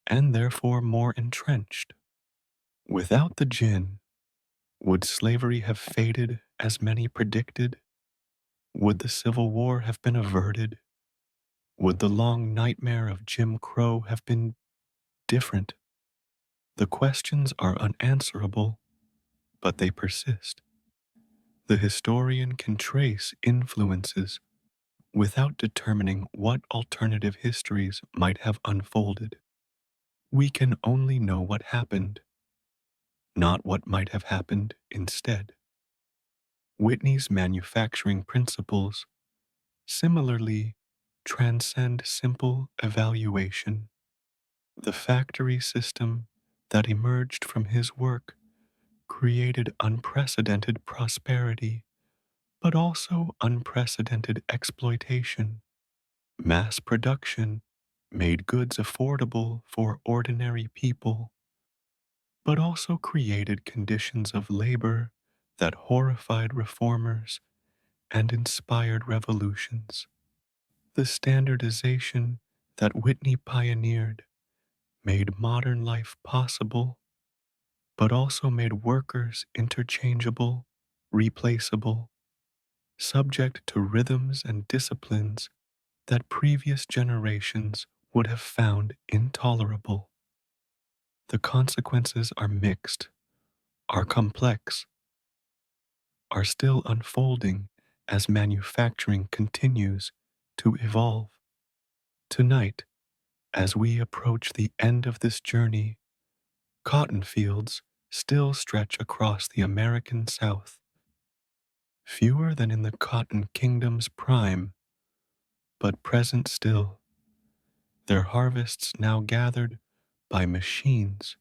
and therefore more entrenched. Without the gin, would slavery have faded as many predicted? Would the Civil War have been averted? Would the long nightmare of Jim Crow have been different? The questions are unanswerable, but they persist. The historian can trace influences Without determining what alternative histories might have unfolded, we can only know what happened, not what might have happened instead. Whitney's manufacturing principles similarly transcend simple evaluation. The factory system that emerged from his work created unprecedented prosperity, but also unprecedented exploitation. Mass production made goods affordable for ordinary people, but also created conditions of labor that horrified reformers and inspired revolutions. The standardization that Whitney pioneered made modern life possible, but also made workers interchangeable, replaceable, subject to rhythms and disciplines that previous generations would have found intolerable. The consequences are mixed, are complex, are still unfolding as manufacturing continues to evolve. Tonight, as we approach the end of this journey, cotton fields still stretch across the American South. Fewer than in the Cotton Kingdom's prime, but present still, their harvests now gathered by machines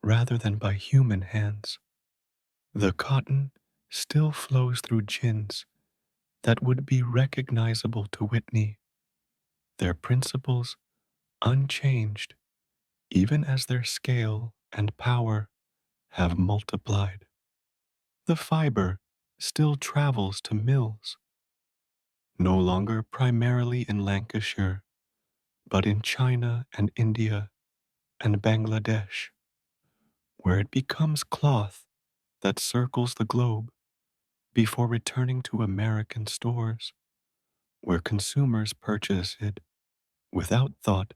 rather than by human hands. The cotton still flows through gins that would be recognizable to Whitney, their principles unchanged even as their scale and power have multiplied. The fiber still travels to mills, no longer primarily in Lancashire, but in China and India and Bangladesh, where it becomes cloth that circles the globe before returning to American stores, where consumers purchase it without thought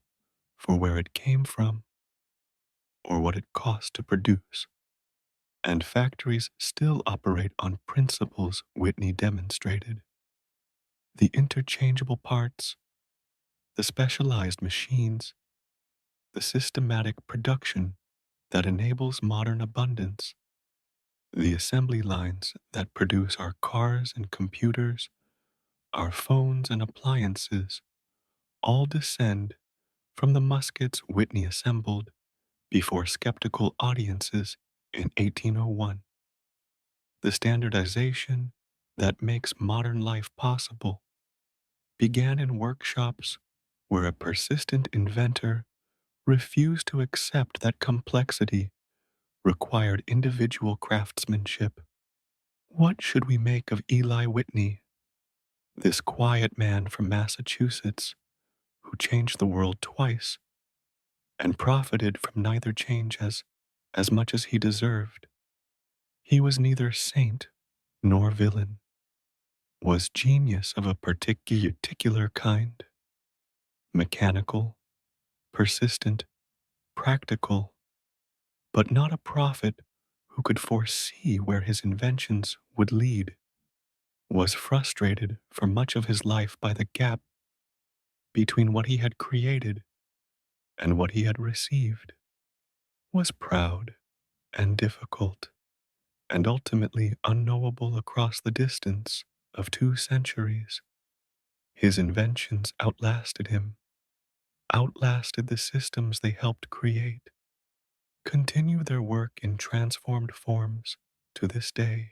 for where it came from or what it cost to produce. And factories still operate on principles Whitney demonstrated. The interchangeable parts, the specialized machines, the systematic production that enables modern abundance, the assembly lines that produce our cars and computers, our phones and appliances, all descend from the muskets Whitney assembled before skeptical audiences in 1801. The standardization that makes modern life possible began in workshops where a persistent inventor refused to accept that complexity required individual craftsmanship. What should we make of Eli Whitney, this quiet man from Massachusetts who changed the world twice and profited from neither change as much as he deserved? He was neither saint nor villain, was genius of a particular kind, mechanical, persistent, practical, but not a prophet who could foresee where his inventions would lead, was frustrated for much of his life by the gap between what he had created and what he had received, was proud and difficult, and ultimately unknowable across the distance of 2 centuries. His inventions outlasted him, outlasted the systems they helped create, continue their work in transformed forms to this day.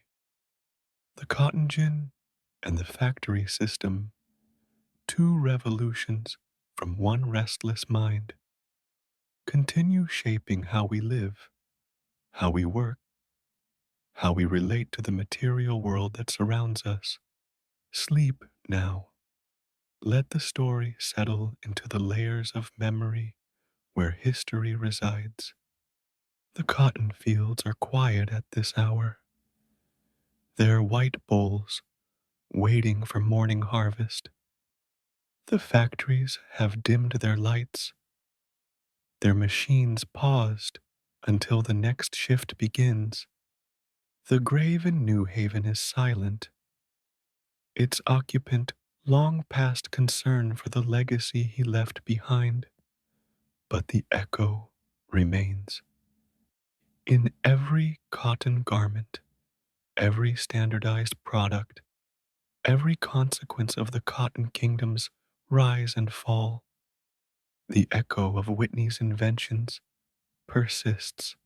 The cotton gin and the factory system, 2 revolutions from one restless mind, continue shaping how we live, how we work, how we relate to the material world that surrounds us. Sleep now. Let the story settle into the layers of memory where history resides. The cotton fields are quiet at this hour, their white bowls waiting for morning harvest. The factories have dimmed their lights, their machines paused until the next shift begins. The grave in New Haven is silent, its occupant long past concern for the legacy he left behind, but the echo remains. In every cotton garment, every standardized product, every consequence of the cotton kingdom's rise and fall, the echo of Whitney's inventions persists.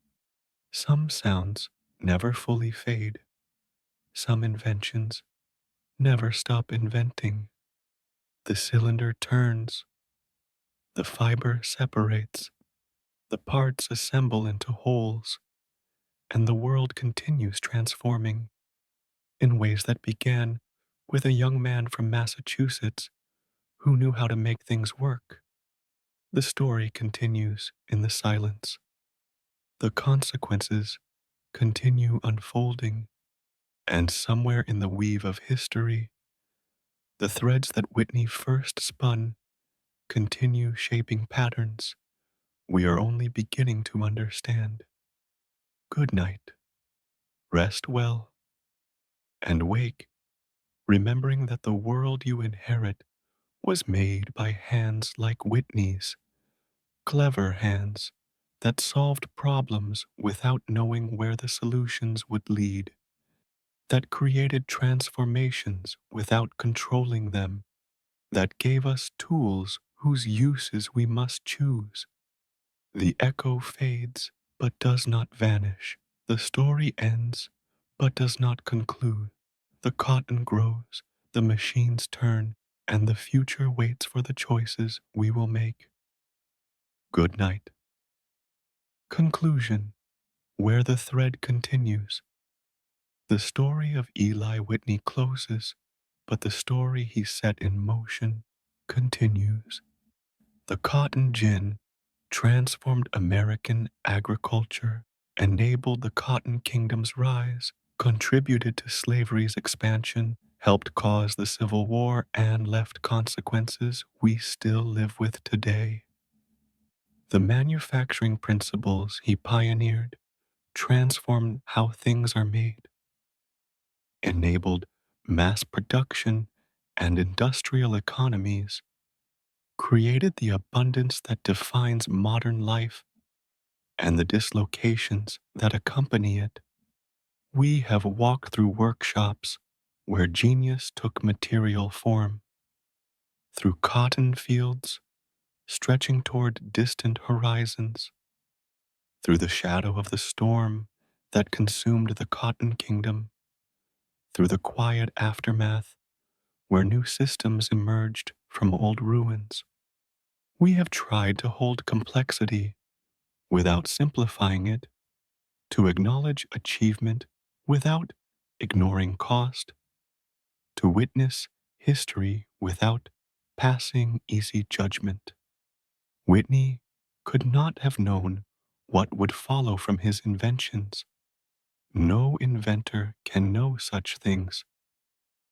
Some sounds never fully fade, some inventions never stop inventing. The cylinder turns, the fiber separates, the parts assemble into wholes, and the world continues transforming in ways that began with a young man from Massachusetts who knew how to make things work. The story continues in the silence. The consequences continue unfolding, and somewhere in the weave of history, the threads that Whitney first spun continue shaping patterns we are only beginning to understand. Good night, rest well, and wake, remembering that the world you inherit was made by hands like Whitney's, clever hands that solved problems without knowing where the solutions would lead, that created transformations without controlling them, that gave us tools whose uses we must choose. The echo fades, but does not vanish. The story ends, but does not conclude. The cotton grows, the machines turn, and the future waits for the choices we will make. Good night. Conclusion. Where the thread continues. The story of Eli Whitney closes, but the story he set in motion continues. The cotton gin transformed American agriculture, enabled the cotton kingdom's rise, contributed to slavery's expansion, helped cause the Civil War, and left consequences we still live with today. The manufacturing principles he pioneered transformed how things are made, enabled mass production and industrial economies, created the abundance that defines modern life and the dislocations that accompany it. We have walked through workshops where genius took material form, through cotton fields stretching toward distant horizons, through the shadow of the storm that consumed the cotton kingdom, through the quiet aftermath where new systems emerged from old ruins. We have tried to hold complexity without simplifying it, to acknowledge achievement without ignoring cost, to witness history without passing easy judgment. Whitney could not have known what would follow from his inventions. No inventor can know such things.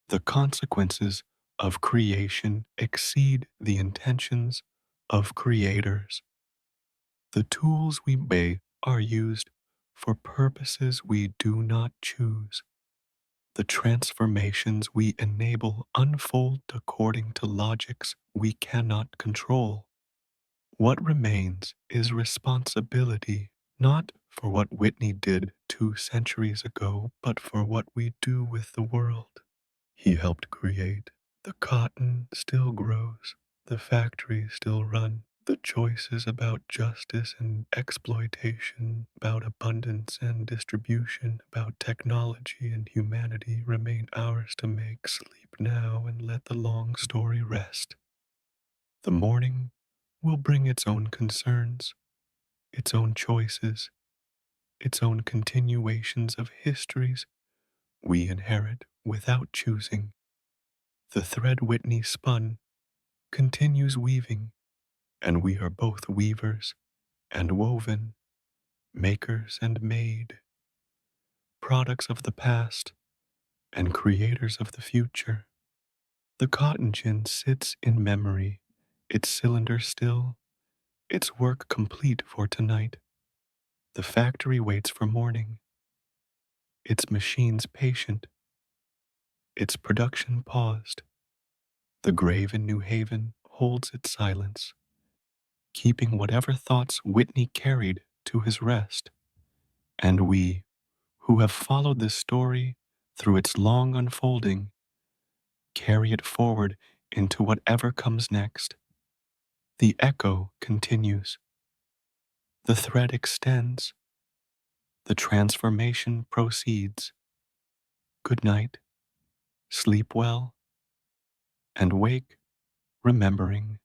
The consequences of creation exceed the intentions of creators. The tools we make are used for purposes we do not choose. The transformations we enable unfold according to logics we cannot control. What remains is responsibility, not for what Whitney did 2 centuries ago, but for what we do with the world he helped create. The cotton still grows, the factories still run, the choices about justice and exploitation, about abundance and distribution, about technology and humanity remain ours to make. Sleep now and let the long story rest. The morning will bring its own concerns, its own choices, its own continuations of histories we inherit without choosing. The thread Whitney spun continues weaving, and we are both weavers and woven, makers and made, products of the past and creators of the future. The cotton gin sits in memory, its cylinder still, its work complete for tonight. The factory waits for morning, its machines patient, its production paused. The grave in New Haven holds its silence, keeping whatever thoughts Whitney carried to his rest. And we, who have followed this story through its long unfolding, carry it forward into whatever comes next. The echo continues. The thread extends. The transformation proceeds. Good night, sleep well, and wake remembering.